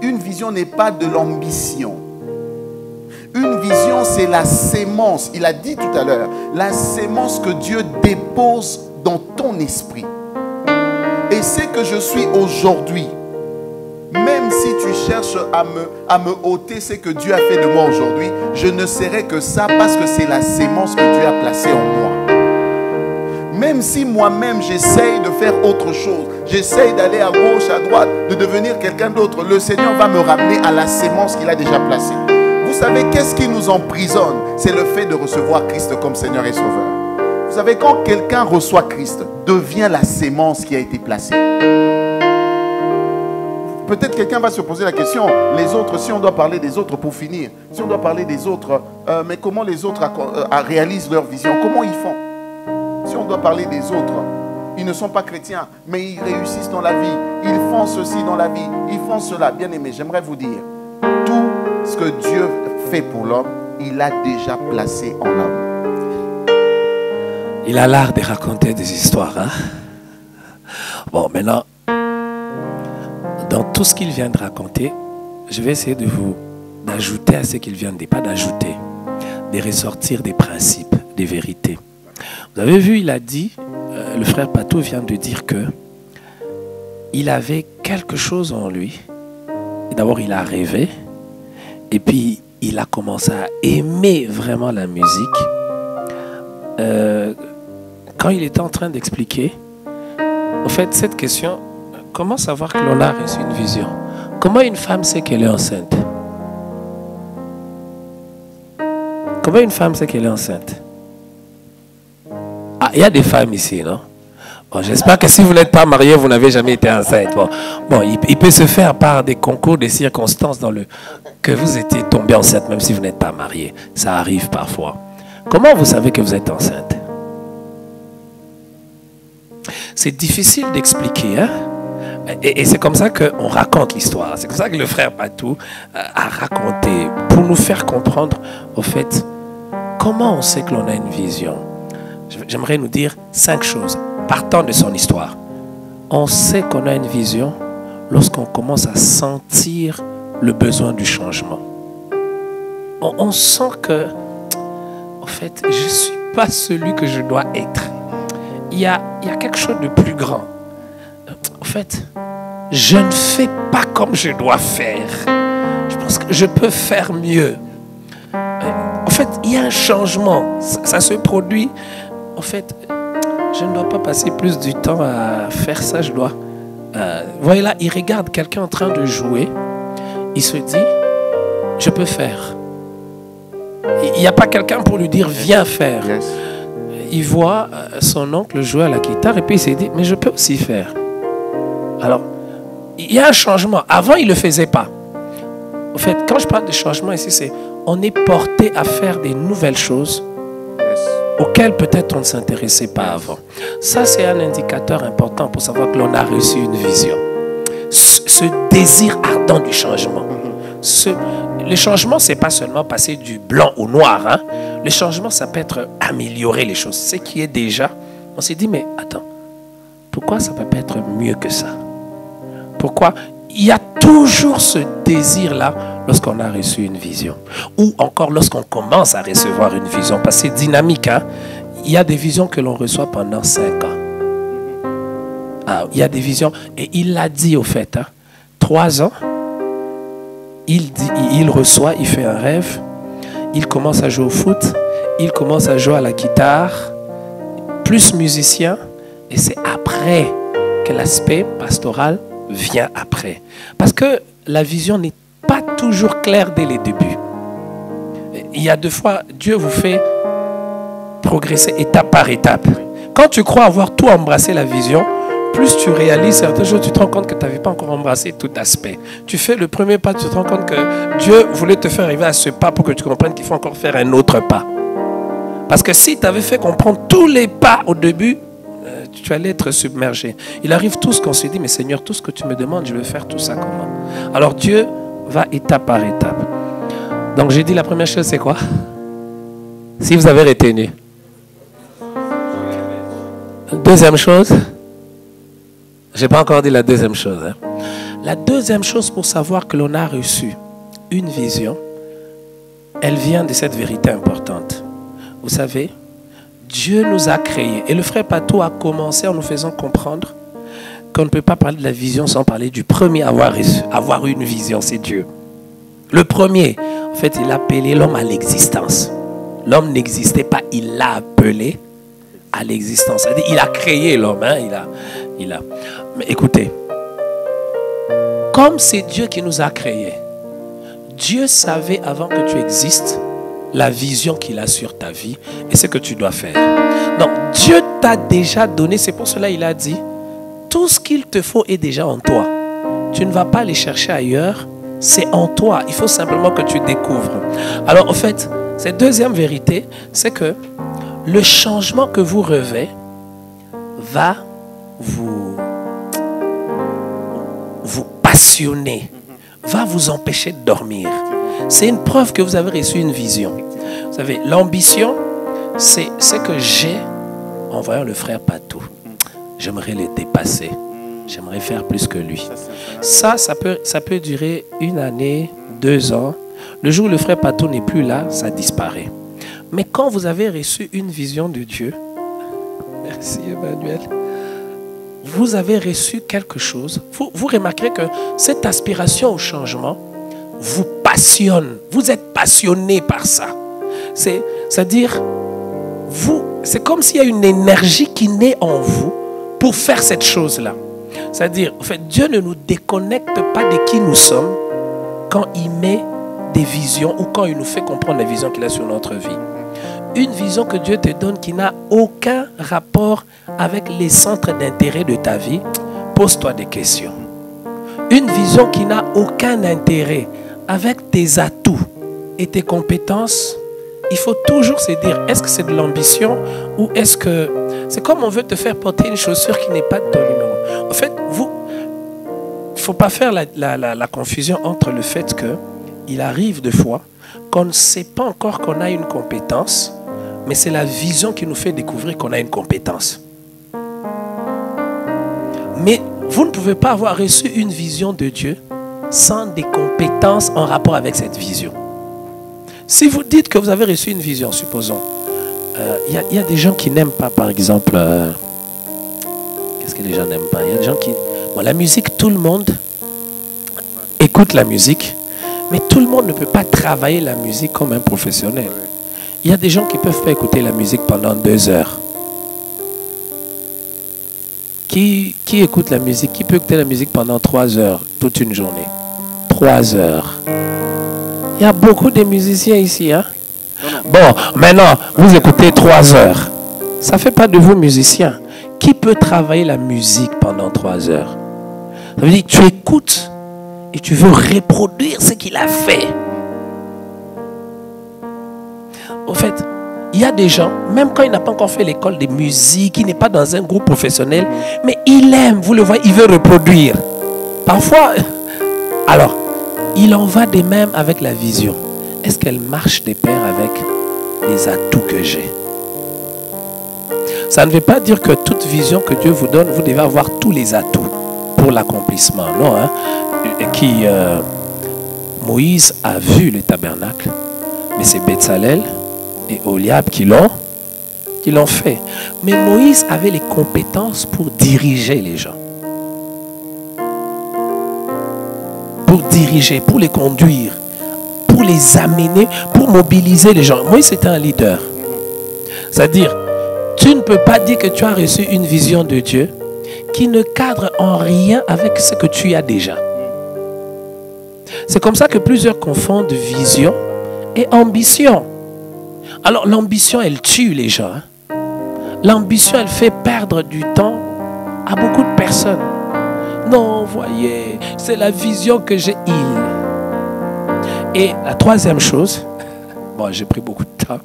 une vision n'est pas de l'ambition. Une vision, c'est la sémence. Il a dit tout à l'heure, la sémence que Dieu dépose dans ton esprit. Et c'est que je suis aujourd'hui. Même si tu cherches à me ôter ce que Dieu a fait de moi aujourd'hui, je ne serai que ça parce que c'est la sémence que Dieu a placée en moi. Même si moi-même j'essaye de faire autre chose, j'essaye d'aller à gauche, à droite, de devenir quelqu'un d'autre, le Seigneur va me ramener à la sémence qu'il a déjà placée. Vous savez, qu'est-ce qui nous emprisonne? C'est le fait de recevoir Christ comme Seigneur et Sauveur. Vous savez, quand quelqu'un reçoit Christ, devient la sémence qui a été placée. Peut-être quelqu'un va se poser la question, les autres, si on doit parler des autres pour finir, si on doit parler des autres, mais comment les autres réalisent leur vision? Comment ils font? Si on doit parler des autres, ils ne sont pas chrétiens, mais ils réussissent dans la vie, ils font ceci dans la vie, ils font cela. Bien aimé, j'aimerais vous dire, tout ce que Dieu fait pour l'homme, il a déjà placé en l'homme. Il a l'art de raconter des histoires. Hein? Bon, maintenant, dans tout ce qu'il vient de raconter, je vais essayer d'ajouter à ce qu'il vient de dire, pas d'ajouter, de ressortir des principes, des vérités. Vous avez vu, il a dit, le frère Patou vient de dire que il avait quelque chose en lui. D'abord, il a rêvé, et puis il a commencé à aimer vraiment la musique. Quand il était en train d'expliquer, en fait, cette question, comment savoir que l'on a reçu une vision? Comment une femme sait qu'elle est enceinte? Comment une femme sait qu'elle est enceinte? Ah, il y a des femmes ici, non? Bon, j'espère que si vous n'êtes pas marié, vous n'avez jamais été enceinte. Bon, il peut se faire par des concours, des circonstances que vous étiez tombé enceinte, même si vous n'êtes pas marié. Ça arrive parfois. Comment vous savez que vous êtes enceinte? C'est difficile d'expliquer, hein? Et c'est comme ça qu'on raconte l'histoire. C'est comme ça que le frère Patou a raconté, pour nous faire comprendre, au fait, comment on sait que l'on a une vision. J'aimerais nous dire 5 choses, partant de son histoire. On sait qu'on a une vision lorsqu'on commence à sentir le besoin du changement. On sent que, en fait, je ne suis pas celui que je dois être. Il y a quelque chose de plus grand. En fait, je ne fais pas comme je dois faire. Je pense que je peux faire mieux. En fait, il y a un changement. Ça se produit. En fait, je ne dois pas passer plus du temps à faire ça. Je dois... voyez là, il regarde quelqu'un en train de jouer. Il se dit, je peux faire. Il n'y a pas quelqu'un pour lui dire, viens faire. Yes. Il voit son oncle jouer à la guitare et puis il s'est dit, mais je peux aussi faire. Alors, il y a un changement. Avant, il ne le faisait pas. En fait, quand je parle de changement ici, c'est on est porté à faire des nouvelles choses auxquelles peut-être on ne s'intéressait pas avant. Ça, c'est un indicateur important pour savoir que l'on a reçu une vision. Ce désir ardent du changement. Le changement, ce n'est pas seulement passer du blanc au noir. Hein? Le changement, ça peut être améliorer les choses. Ce qui est déjà, on s'est dit, mais attends, pourquoi ça ne peut pas être mieux que ça? Pourquoi? Il y a toujours ce désir-là lorsqu'on a reçu une vision. Ou encore lorsqu'on commence à recevoir une vision. Parce que c'est dynamique. Hein? Il y a des visions que l'on reçoit pendant 5 ans. Ah, il y a des visions. Et il l'a dit au fait. Hein? 3 ans. Il reçoit, il fait un rêve. Il commence à jouer au foot. Il commence à jouer à la guitare. Plus musicien. Et c'est après que l'aspect pastoral vient après. Parce que la vision n'est pas toujours claire dès les débuts. Il y a 2 fois, Dieu vous fait progresser étape par étape. Quand tu crois avoir tout embrassé la vision, plus tu réalises certaines choses, tu te rends compte que tu n'avais pas encore embrassé tout aspect. Tu fais le premier pas, tu te rends compte que Dieu voulait te faire arriver à ce pas pour que tu comprennes qu'il faut encore faire un autre pas. Parce que si tu avais fait comprendre tous les pas au début, tu allais être submergé. Il arrive tout ce qu'on se dit, mais Seigneur, tout ce que tu me demandes, je veux faire tout ça comment? Alors Dieu va étape par étape. Donc j'ai dit la première chose, c'est quoi? Si vous avez retenu. Deuxième chose, je n'ai pas encore dit la deuxième chose. Hein. La deuxième chose pour savoir que l'on a reçu une vision, elle vient de cette vérité importante. Vous savez, Dieu nous a créés. Et le frère Patou a commencé en nous faisant comprendre qu'on ne peut pas parler de la vision sans parler du premier à avoir une vision, c'est Dieu. Le premier, en fait, il a appelé l'homme à l'existence. L'homme n'existait pas, il l'a appelé à l'existence. C'est-à-dire, il a créé l'homme. Hein, il a. Mais écoutez, comme c'est Dieu qui nous a créés, Dieu savait avant que tu existes la vision qu'il a sur ta vie et ce que tu dois faire. Donc, Dieu t'a déjà donné, c'est pour cela qu'il a dit, tout ce qu'il te faut est déjà en toi. Tu ne vas pas aller chercher ailleurs, c'est en toi. Il faut simplement que tu découvres. Alors, en fait, cette deuxième vérité, c'est que le changement que vous rêvez va vous passionner, va vous empêcher de dormir. C'est une preuve que vous avez reçu une vision. Vous savez, l'ambition, c'est ce que j'ai en voyant le frère Patou. J'aimerais le dépasser. J'aimerais faire plus que lui. Ça peut durer 1 année, 2 ans. Le jour où le frère Patou n'est plus là, ça disparaît. Mais quand vous avez reçu une vision de Dieu, merci Emmanuel, vous avez reçu quelque chose. Vous remarquerez que cette aspiration au changement vous passionne. Vous êtes passionné par ça. C'est-à-dire, c'est comme s'il y a une énergie qui naît en vous pour faire cette chose-là. C'est-à-dire, en fait, Dieu ne nous déconnecte pas de qui nous sommes quand il met des visions ou quand il nous fait comprendre les visions qu'il a sur notre vie. Une vision que Dieu te donne qui n'a aucun rapport avec les centres d'intérêt de ta vie, pose-toi des questions. Une vision qui n'a aucun intérêt avec tes atouts et tes compétences, il faut toujours se dire, est-ce que c'est de l'ambition ou est-ce que... C'est comme on veut te faire porter une chaussure qui n'est pas de ton numéro. En fait, il ne faut pas faire la confusion entre le fait qu'il arrive des fois qu'on ne sait pas encore qu'on a une compétence, mais c'est la vision qui nous fait découvrir qu'on a une compétence. Mais vous ne pouvez pas avoir reçu une vision de Dieu sans des compétences en rapport avec cette vision. Si vous dites que vous avez reçu une vision, supposons, il y a des gens qui n'aiment pas, par exemple, qu'est-ce que les gens n'aiment pas? Il y a des gens qui... Bon, la musique, tout le monde écoute la musique, mais tout le monde ne peut pas travailler la musique comme un professionnel. Il y a des gens qui ne peuvent pas écouter la musique pendant 2 heures. Qui écoute la musique? Qui peut écouter la musique pendant 3 heures, toute une journée? 3 heures. Il y a beaucoup de musiciens ici. Hein? Bon, maintenant, vous écoutez 3 heures. Ça ne fait pas de vous musiciens. Qui peut travailler la musique pendant 3 heures? Ça veut dire que tu écoutes et tu veux reproduire ce qu'il a fait. Au fait, il y a des gens, même quand il n'a pas encore fait l'école de musique, il n'est pas dans un groupe professionnel, mais il aime, vous le voyez, il veut reproduire. Parfois, alors, il en va de même avec la vision. Est-ce qu'elle marche de pair avec les atouts que j'ai? Ça ne veut pas dire que toute vision que Dieu vous donne, vous devez avoir tous les atouts pour l'accomplissement. Non, hein? Moïse a vu le tabernacle, mais c'est Betsalel et Oliab qui l'ont fait. Mais Moïse avait les compétences pour diriger les gens. Pour diriger, pour les conduire, pour les amener, pour mobiliser les gens. Moïse était un leader. C'est-à-dire, tu ne peux pas dire que tu as reçu une vision de Dieu qui ne cadre en rien avec ce que tu as déjà. C'est comme ça que plusieurs confondent vision et ambition. Alors l'ambition, elle tue les gens. Hein? L'ambition, elle fait perdre du temps à beaucoup de personnes. Non, voyez, c'est la vision que j'ai. Et la troisième chose, bon, j'ai pris beaucoup de temps.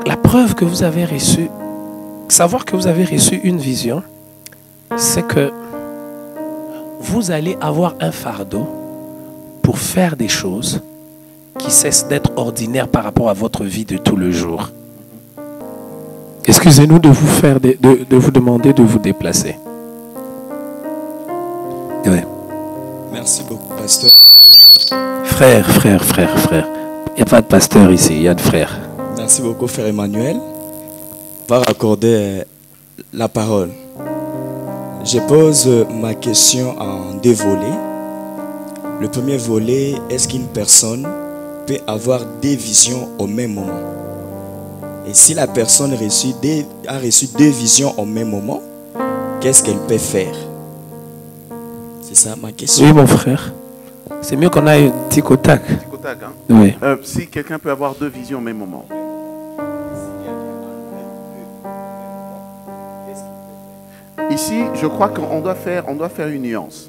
La preuve que vous avez reçu, savoir que vous avez reçu une vision, c'est que vous allez avoir un fardeau pour faire des choses qui cessent d'être ordinaires par rapport à votre vie de tout le jour. Excusez-nous de vous demander de vous déplacer. Ouais. Merci beaucoup, pasteur. Frère. Il n'y a pas de pasteur ici, il y a de frères. Merci beaucoup, frère Emmanuel. On va raccorder la parole. Je pose ma question en 2 volets. Le premier volet, est-ce qu'une personne peut avoir 2 visions au même moment? Et si la personne a reçu 2 visions au même moment, qu'est-ce qu'elle peut faire? C'est ça ma question. Oui, mon frère. C'est mieux qu'on ait un tic au tac. Tic au tac, hein? Oui. Si quelqu'un peut avoir 2 visions au même moment. Ici, je crois qu'on doit faire une nuance.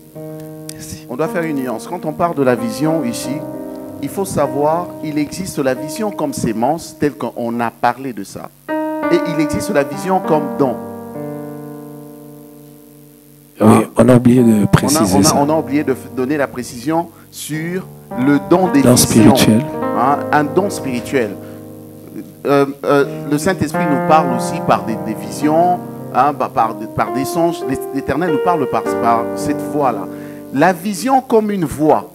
Merci. On doit faire une nuance. Quand on parle de la vision ici, il faut savoir, il existe la vision comme sémence, telle qu'on a parlé de ça. Et il existe la vision comme don. Oui, on a oublié de préciser ça. On a oublié de donner la précision sur le don des Don visions. spirituel. hein, un don spirituel. Le Saint-Esprit nous parle aussi par des visions, hein, par des songes. L'Éternel nous parle par cette voix-là. La vision comme une voix,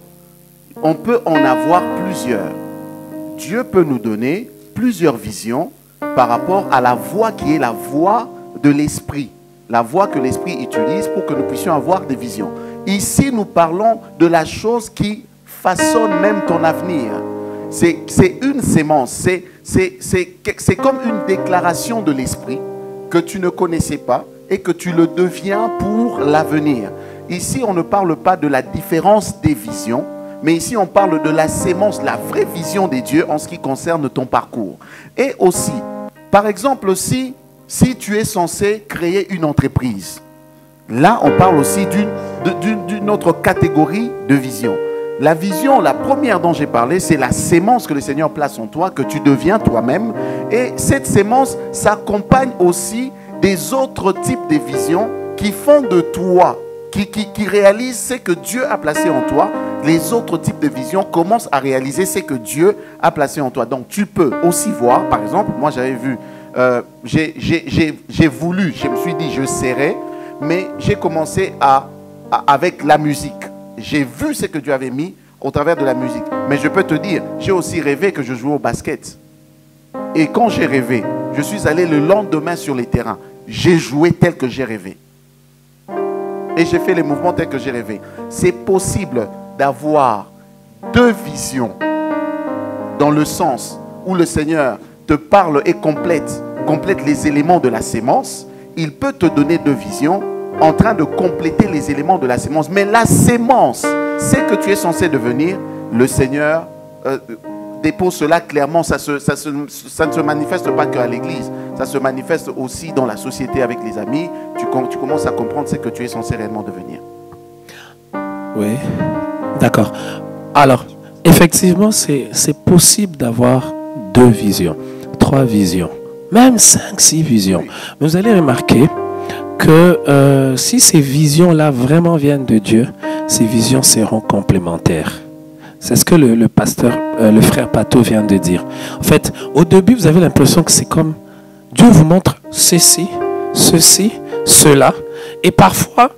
on peut en avoir plusieurs. Dieu peut nous donner plusieurs visions par rapport à la voix qui est la voix de l'Esprit. La voix que l'Esprit utilise pour que nous puissions avoir des visions. Ici, nous parlons de la chose qui façonne même ton avenir. C'est une sémence, c'est comme une déclaration de l'Esprit que tu ne connaissais pas et que tu le deviens pour l'avenir. Ici, on ne parle pas de la différence des visions, mais ici, on parle de la sémence, la vraie vision des dieux en ce qui concerne ton parcours. Et aussi, par exemple, si tu es censé créer une entreprise, là, on parle aussi d'une autre catégorie de vision. La vision, la première dont j'ai parlé, c'est la sémence que le Seigneur place en toi, que tu deviens toi-même. Et cette sémence s'accompagne aussi des autres types de visions qui font de toi, qui réalisent ce que Dieu a placé en toi. Les autres types de visions commencent à réaliser ce que Dieu a placé en toi. Donc tu peux aussi voir, par exemple, moi j'avais vu, j'ai voulu, je me suis dit je serai, mais j'ai commencé avec la musique. J'ai vu ce que Dieu avait mis au travers de la musique. Mais je peux te dire, j'ai aussi rêvé que je jouais au basket. Et quand j'ai rêvé, je suis allé le lendemain sur les terrains. J'ai joué tel que j'ai rêvé. Et j'ai fait les mouvements tels que j'ai rêvé. C'est possible d'avoir deux visions dans le sens où le Seigneur te parle et complète les éléments de la sémence. Il peut te donner deux visions en train de compléter les éléments de la sémence. Mais la sémence, c'est que tu es censé devenir, le Seigneur dépose cela clairement. Ça ne se manifeste pas qu'à l'église. Ça se manifeste aussi dans la société avec les amis. Tu commences à comprendre ce que tu es censé réellement devenir. Oui, d'accord. Alors, effectivement, c'est possible d'avoir deux visions, trois visions, même 5, 6 visions. Mais vous allez remarquer que si ces visions-là vraiment viennent de Dieu, ces visions seront complémentaires. C'est ce que le pasteur, le frère Pato vient de dire. En fait, au début, vous avez l'impression que c'est comme Dieu vous montre ceci, cela. Et parfois,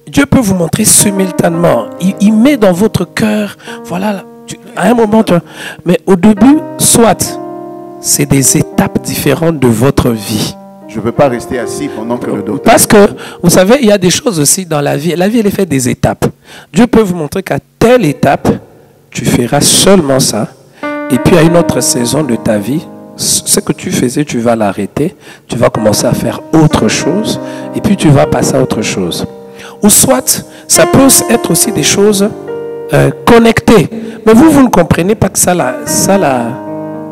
Dieu peut vous montrer simultanément. Il met dans votre cœur, voilà, à un moment, mais au début, soit c'est des étapes différentes de votre vie. Je ne peux pas rester assis pendant que le docteur... Parce que, vous savez, il y a des choses aussi dans la vie. La vie, elle est faite des étapes. Dieu peut vous montrer qu'à telle étape, tu feras seulement ça. Et puis, à une autre saison de ta vie, ce que tu faisais, tu vas l'arrêter. Tu vas commencer à faire autre chose. Et puis, tu vas passer à autre chose. Ou soit, ça peut être aussi des choses connectées. Mais vous ne comprenez pas que ça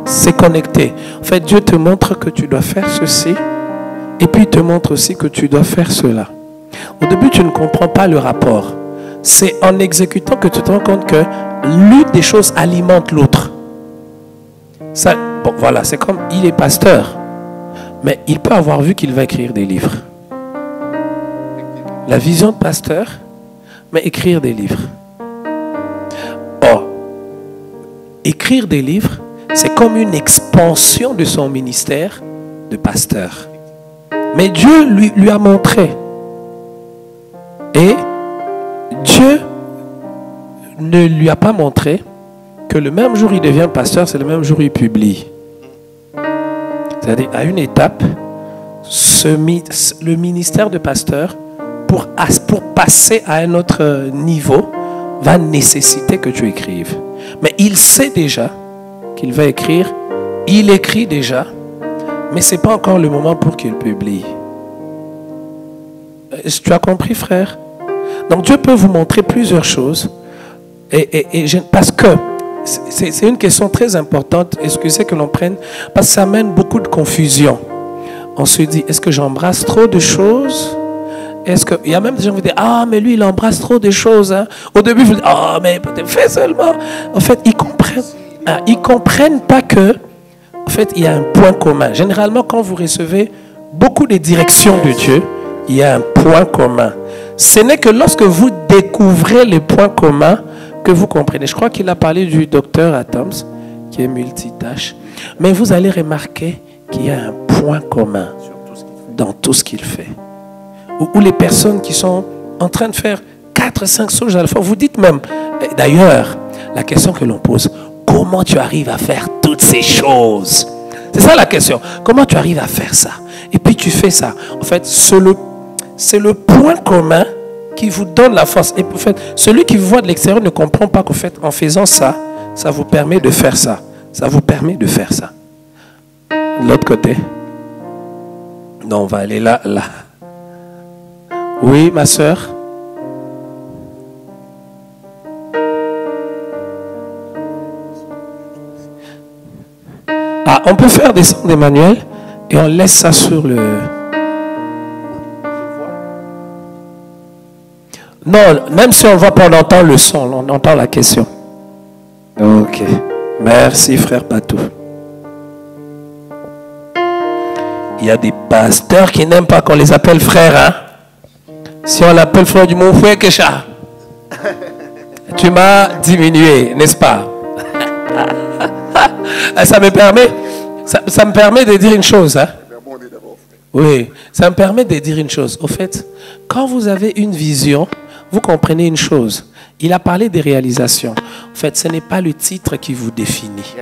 c'est connecté. En fait, Dieu te montre que tu dois faire ceci. Et puis, il te montre aussi que tu dois faire cela. Au début, tu ne comprends pas le rapport. C'est en exécutant que tu te rends compte que l'une des choses alimente l'autre. Ça, bon, voilà, c'est comme il est pasteur. Mais il peut avoir vu qu'il va écrire des livres. La vision de pasteur, mais écrire des livres. Or, écrire des livres, c'est comme une expansion de son ministère de pasteur. Mais Dieu lui a montré. Et Dieu ne lui a pas montré que le même jour il devient pasteur, c'est le même jour il publie. C'est-à-dire, à une étape, le ministère de pasteur, pour passer à un autre niveau, va nécessiter que tu écrives. Mais il sait déjà qu'il va écrire. Il écrit déjà. Mais ce n'est pas encore le moment pour qu'il publie. Tu as compris, frère? Donc Dieu peut vous montrer plusieurs choses. Parce que c'est une question très importante. Excusez que l'on prenne. Parce que ça amène beaucoup de confusion. On se dit, est-ce que j'embrasse trop de choses? Il y a même des gens qui vous disent, ah, mais lui, il embrasse trop de choses. Hein. Au début, vous dites, ah, mais fais seulement. En fait, ils comprennent pas que, en fait, il y a un point commun. Généralement, quand vous recevez beaucoup de directions de Dieu, il y a un point commun. Ce n'est que lorsque vous découvrez les points communs que vous comprenez. Je crois qu'il a parlé du docteur Adams qui est multitâche. Mais vous allez remarquer qu'il y a un point commun dans tout ce qu'il fait. Ou les personnes qui sont en train de faire 4-5 choses à la fois, vous dites même, d'ailleurs, la question que l'on pose, comment tu arrives à faire toutes ces choses? C'est ça la question. Comment tu arrives à faire ça? Et puis tu fais ça. En fait, c'est le point commun qui vous donne la force. Et en fait, celui qui vous voit de l'extérieur ne comprend pas qu'en fait, en faisant ça, ça vous permet de faire ça. Ça vous permet de faire ça. De l'autre côté. Non, on va aller là, là. Oui, ma soeur. Ah, on peut faire descendre Emmanuel et on laisse ça sur le... Non, même si on voit pas, on entend le son, on entend la question. Ok. Merci, frère Patou. Il y a des pasteurs qui n'aiment pas qu'on les appelle frères, hein? Si on l'appelle frère du mon frère Kesha, tu m'as diminué, n'est-ce pas? Ça me permet de dire une chose, hein? Oui, ça me permet de dire une chose. Au fait, quand vous avez une vision, vous comprenez une chose. Il a parlé des réalisations. En fait, ce n'est pas le titre qui vous définit.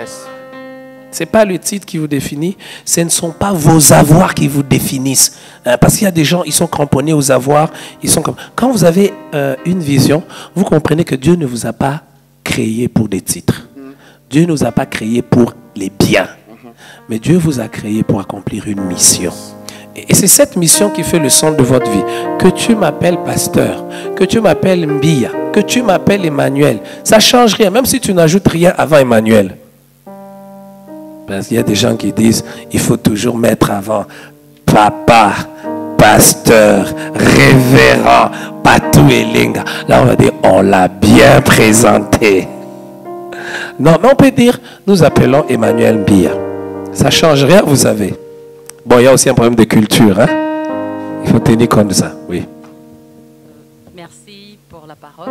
Ce n'est pas le titre qui vous définit. Ce ne sont pas vos avoirs qui vous définissent. Parce qu'il y a des gens, ils sont cramponnés aux avoirs. Ils sont comme... Quand vous avez une vision, vous comprenez que Dieu ne vous a pas créé pour des titres. Dieu ne nous a pas créé pour les biens. Mais Dieu vous a créé pour accomplir une mission. Et c'est cette mission qui fait le centre de votre vie. Que tu m'appelles pasteur, que tu m'appelles Mbia, que tu m'appelles Emmanuel, ça ne change rien, même si tu n'ajoutes rien avant Emmanuel. Parce qu'il y a des gens qui disent, il faut toujours mettre avant papa, pasteur, révérend, Patou et Linga. Là, on va dire, on l'a bien présenté. Non, mais on peut dire, nous appelons Emmanuel Mbia. Ça ne change rien, vous savez. Bon, il y a aussi un problème de culture, hein? Il faut tenir compte de ça, oui. Merci pour la parole.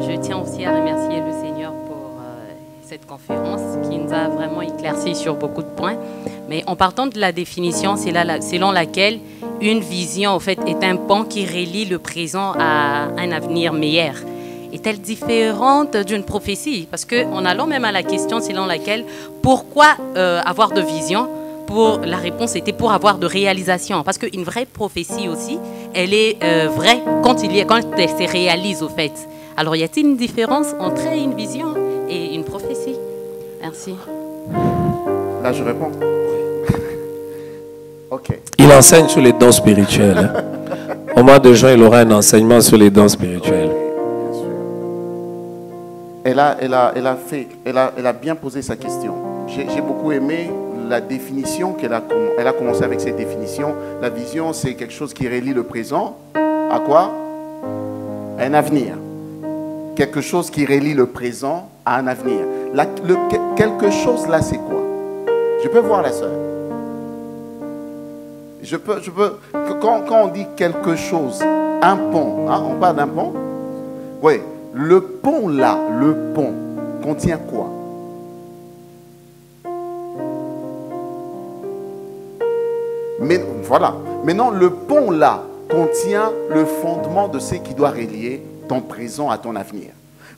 Je tiens aussi à remercier le Seigneur pour cette conférence qui nous a vraiment éclairci sur beaucoup de points. Mais en partant de la définition, c'est selon laquelle une vision, en fait, est un pont qui relie le présent à un avenir meilleur. Est-elle différente d'une prophétie? Parce qu'en allant même à la question selon laquelle, pourquoi avoir de vision? La réponse était pour avoir de réalisation. Parce qu'une vraie prophétie aussi, elle est vraie quand elle se réalise au fait. Alors, y a-t-il une différence entre une vision et une prophétie? Merci. Là, je réponds. Ok. Il enseigne sur les dons spirituels. Hein. Au mois de juin, il aura un enseignement sur les dons spirituels. Elle a bien posé sa question. J'ai beaucoup aimé la définition qu'elle a commencé avec cette définition. La vision, c'est quelque chose qui relie le présent à quoi? À un avenir. Quelque chose qui relie le présent à un avenir. Quelque chose là, c'est quoi? Je peux voir la sœur. Quand on dit quelque chose, un pont, hein, on parle d'un pont? Oui. Le pont là, le pont, contient quoi? Mais voilà. Maintenant, le pont là contient le fondement de ce qui doit relier ton présent à ton avenir.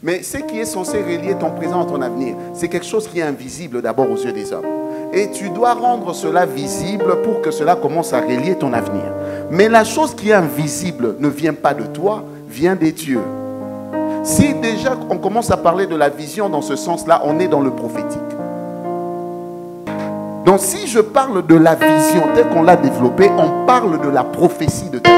Mais ce qui est censé relier ton présent à ton avenir, c'est quelque chose qui est invisible d'abord aux yeux des hommes. Et tu dois rendre cela visible pour que cela commence à relier ton avenir. Mais la chose qui est invisible ne vient pas de toi, vient des dieux. Si déjà on commence à parler de la vision dans ce sens-là, on est dans le prophétique. Donc si je parle de la vision telle qu'on l'a développée, on parle de la prophétie de ta vie.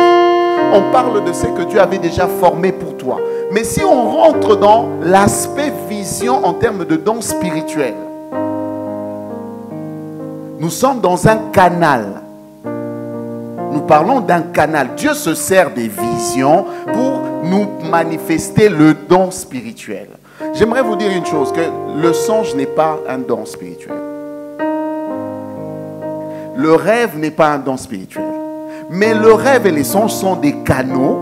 On parle de ce que Dieu avait déjà formé pour toi. Mais si on rentre dans l'aspect vision en termes de dons spirituels, nous sommes dans un canal. Nous parlons d'un canal. Dieu se sert des visions pour nous manifester le don spirituel. J'aimerais vous dire une chose, que le songe n'est pas un don spirituel. Le rêve n'est pas un don spirituel. Mais le rêve et les songes sont des canaux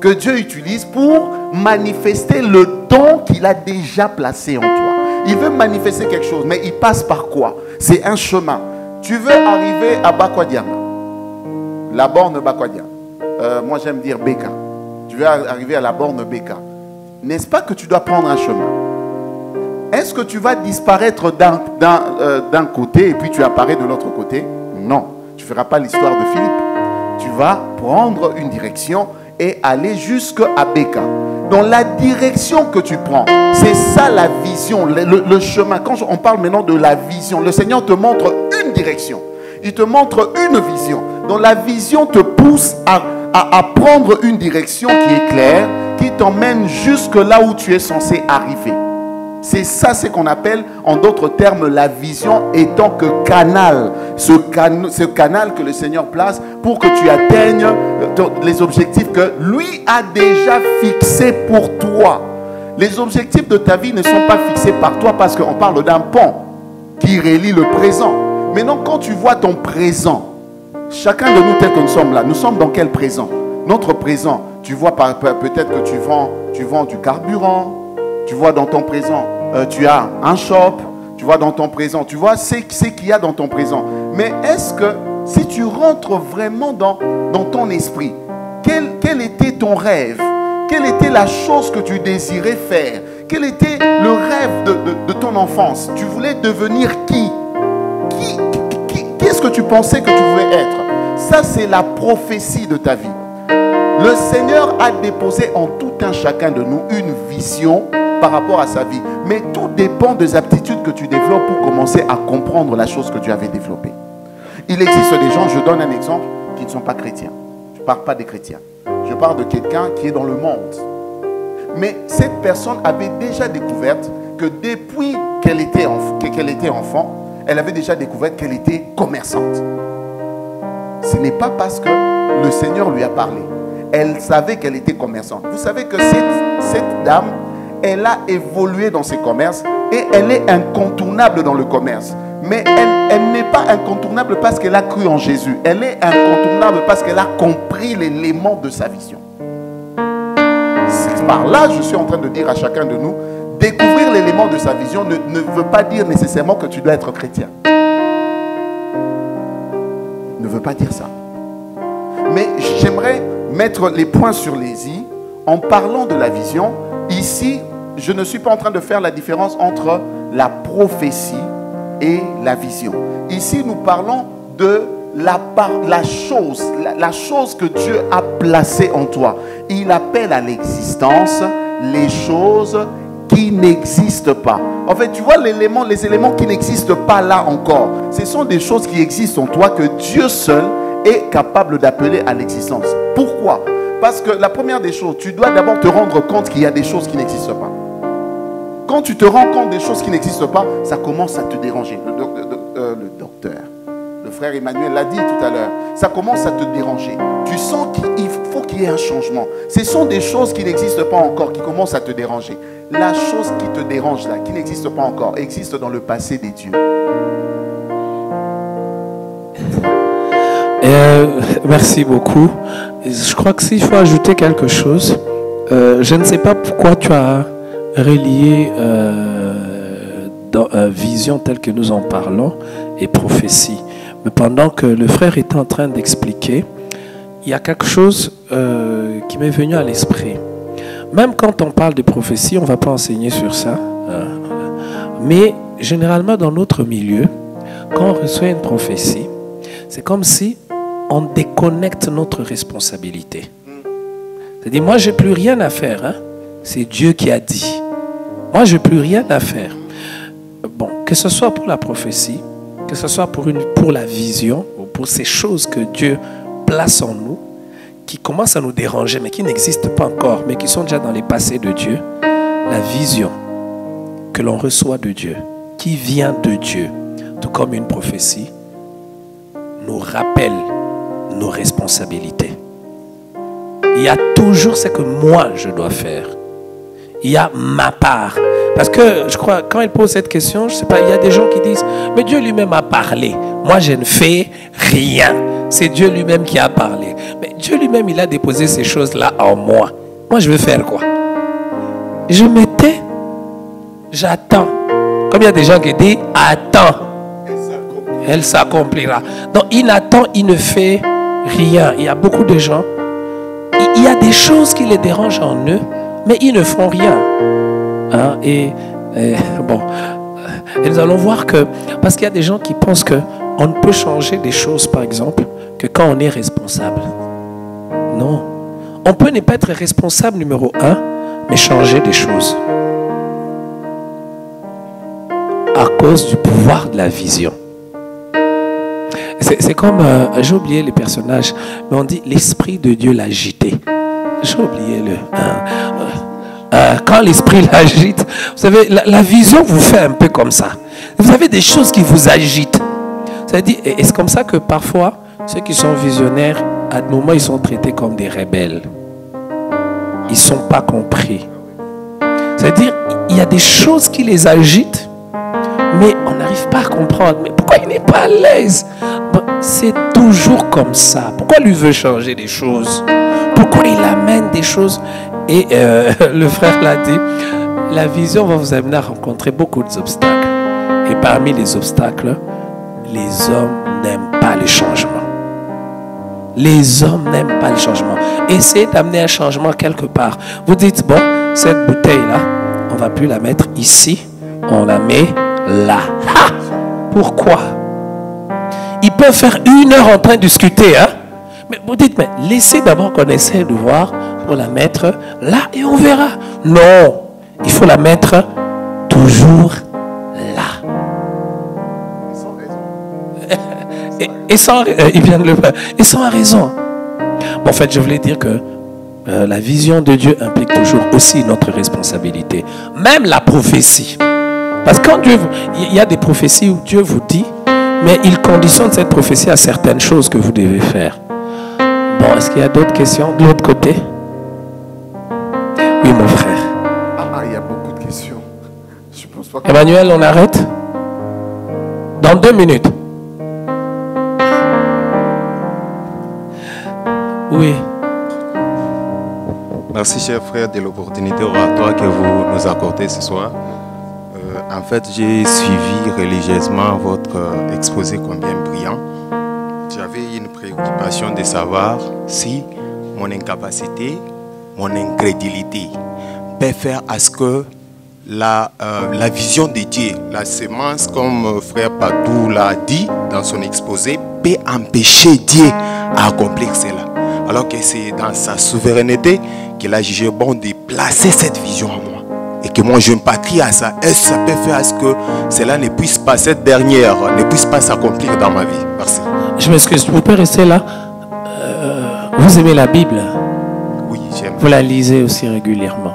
que Dieu utilise pour manifester le don qu'il a déjà placé en toi. Il veut manifester quelque chose, mais il passe par quoi? C'est un chemin. Tu veux arriver à Bakwadiama, la borne Bakwadiama. Moi, j'aime dire Beka. Tu veux arriver à la borne Beka. N'est-ce pas que tu dois prendre un chemin? Est-ce que tu vas disparaître d'un côté et puis tu apparais de l'autre côté? Non. Tu ne feras pas l'histoire de Philippe. Tu vas prendre une direction et aller jusqu'à Beka. Dans la direction que tu prends, c'est ça la vision, le chemin. Quand on parle maintenant de la vision, le Seigneur te montre une direction. Il te montre une vision. Dans la vision te pousse à prendre une direction qui est claire, qui t'emmène jusque là où tu es censé arriver. C'est ça, c'est qu'on appelle, en d'autres termes, la vision étant que canal. Ce canal que le Seigneur place pour que tu atteignes les objectifs que lui a déjà fixés pour toi. Les objectifs de ta vie ne sont pas fixés par toi parce qu'on parle d'un pont qui relie le présent. Maintenant, quand tu vois ton présent, chacun de nous tel que nous sommes là, nous sommes dans quel présent? Notre présent, tu vois peut-être que tu vends du carburant. Tu vois dans ton présent, tu as un shop. Tu vois dans ton présent, tu vois ce qu'il y a dans ton présent. Mais est-ce que si tu rentres vraiment dans ton esprit, quel était ton rêve? Quelle était la chose que tu désirais faire? Quel était le rêve de ton enfance? Tu voulais devenir qui? Qu'est-ce que tu pensais que tu voulais être? Ça, c'est la prophétie de ta vie. Le Seigneur a déposé en tout un chacun de nous une vision par rapport à sa vie. Mais tout dépend des aptitudes que tu développes pour commencer à comprendre la chose que tu avais développée. Il existe des gens, je donne un exemple, qui ne sont pas chrétiens. Je ne parle pas des chrétiens. Je parle de quelqu'un qui est dans le monde. Mais cette personne avait déjà découvert que depuis qu'elle était enfant, elle avait déjà découvert qu'elle était commerçante. Ce n'est pas parce que le Seigneur lui a parlé. Elle savait qu'elle était commerçante. Vous savez que cette dame, elle a évolué dans ses commerces et elle est incontournable dans le commerce. Mais elle n'est pas incontournable parce qu'elle a cru en Jésus. Elle est incontournable parce qu'elle a compris l'élément de sa vision. Par là, je suis en train de dire à chacun de nous, découvrir l'élément de sa vision ne veut pas dire nécessairement que tu dois être chrétien. Ne veut pas dire ça. Mais j'aimerais mettre les points sur les i en parlant de la vision. Ici, je ne suis pas en train de faire la différence entre la prophétie et la vision. Ici, nous parlons de la chose que Dieu a placée en toi. Il appelle à l'existence les choses qui n'existent pas. En fait, tu vois les éléments qui n'existent pas là encore. Ce sont des choses qui existent en toi que Dieu seul est capable d'appeler à l'existence. Pourquoi? Parce que la première des choses, tu dois d'abord te rendre compte qu'il y a des choses qui n'existent pas. Quand tu te rends compte des choses qui n'existent pas, ça commence à te déranger. Le docteur, le frère Emmanuel l'a dit tout à l'heure, ça commence à te déranger. Tu sens qu'il faut qu'il y ait un changement. Ce sont des choses qui n'existent pas encore, qui commencent à te déranger. La chose qui te dérange là, qui n'existe pas encore, existe dans le passé des dieux. Merci beaucoup. Je crois que s'il faut ajouter quelque chose, je ne sais pas pourquoi tu as relié dans vision telle que nous en parlons et prophétie. Mais pendant que le frère était en train d'expliquer, il y a quelque chose qui m'est venu à l'esprit. Même quand on parle de prophétie, on ne va pas enseigner sur ça. Mais généralement dans notre milieu, quand on reçoit une prophétie, c'est comme si on déconnecte notre responsabilité. C'est-à-dire, moi, je n'ai plus rien à faire. Hein? C'est Dieu qui a dit. Moi, je n'ai plus rien à faire. Bon, que ce soit pour la prophétie, que ce soit pour la vision, ou pour ces choses que Dieu place en nous, qui commencent à nous déranger, mais qui n'existent pas encore, mais qui sont déjà dans les passés de Dieu, la vision que l'on reçoit de Dieu, qui vient de Dieu, tout comme une prophétie, nous rappelle nos responsabilités. Il y a toujours ce que moi je dois faire. Il y a ma part. Parce que je crois, quand il pose cette question, je ne sais pas, il y a des gens qui disent, mais Dieu lui-même a parlé. Moi, je ne fais rien. C'est Dieu lui-même qui a parlé. Mais Dieu lui-même, il a déposé ces choses-là en moi. Moi, je veux faire quoi? Je me tais, j'attends. Comme il y a des gens qui disent, attends, elle s'accomplira. Donc il attend, il ne fait rien. Il y a beaucoup de gens, il y a des choses qui les dérangent en eux, mais ils ne font rien. Hein? Et bon, et nous allons voir que, parce qu'il y a des gens qui pensent qu'on ne peut changer des choses, par exemple, que quand on est responsable. Non. On peut ne pas être responsable numéro 1, mais changer des choses. À cause du pouvoir de la vision. C'est comme, j'ai oublié les personnages, mais on dit l'Esprit de Dieu l'a agité. J'ai oublié quand l'Esprit l'agite, vous savez, la vision vous fait un peu comme ça. Vous avez des choses qui vous agitent. C'est-à-dire, et c'est comme ça que parfois, ceux qui sont visionnaires, à un moment, ils sont traités comme des rebelles. Ils ne sont pas compris. C'est-à-dire, il y a des choses qui les agitent, mais on n'arrive pas à comprendre. Mais pourquoi il n'est pas à l'aise? C'est toujours comme ça. Pourquoi lui veut changer des choses? Pourquoi il amène des choses? Et le frère l'a dit, la vision va vous amener à rencontrer beaucoup d'obstacles. Et parmi les obstacles, les hommes n'aiment pas le changement. Les hommes n'aiment pas le changement. Essayez d'amener un changement quelque part. Vous dites, bon, cette bouteille-là, on ne va plus la mettre ici, on la met là. Ah! Pourquoi? Ils peuvent faire 1 heure en train de discuter. Hein? Mais vous dites, mais laissez d'abord qu'on essaie de voir pour la mettre là et on verra. Non, il faut la mettre toujours là. Et sans, il vient de le faire. Et sans raison. Bon, en fait, je voulais dire que la vision de Dieu implique toujours aussi notre responsabilité. Même la prophétie. Parce que quand Dieu, il y a des prophéties où Dieu vous dit, mais il conditionne cette prophétie à certaines choses que vous devez faire. Bon, est-ce qu'il y a d'autres questions de l'autre côté? Oui, mon frère. Il y a beaucoup de questions. Je pense pas que... Emmanuel, on arrête? Dans 2 minutes. Oui. Merci, cher frère, de l'opportunité oratoire que vous nous accordez ce soir. En fait, j'ai suivi religieusement votre exposé combien brillant. J'avais une préoccupation de savoir si mon incapacité, mon incrédulité peut faire à ce que la vision de Dieu, la sémence, comme frère Patou l'a dit dans son exposé, peut empêcher Dieu à accomplir cela. Alors que c'est dans sa souveraineté qu'il a jugé bon de placer cette vision en moi. Et que moi je me patrie à ça. Est-ce que ça peut faire à ce que cela ne puisse pas, cette dernière, ne puisse pas s'accomplir dans ma vie? Merci. Je m'excuse, vous pouvez rester là. Vous aimez la Bible? Oui, j'aime. Vous la lisez aussi régulièrement?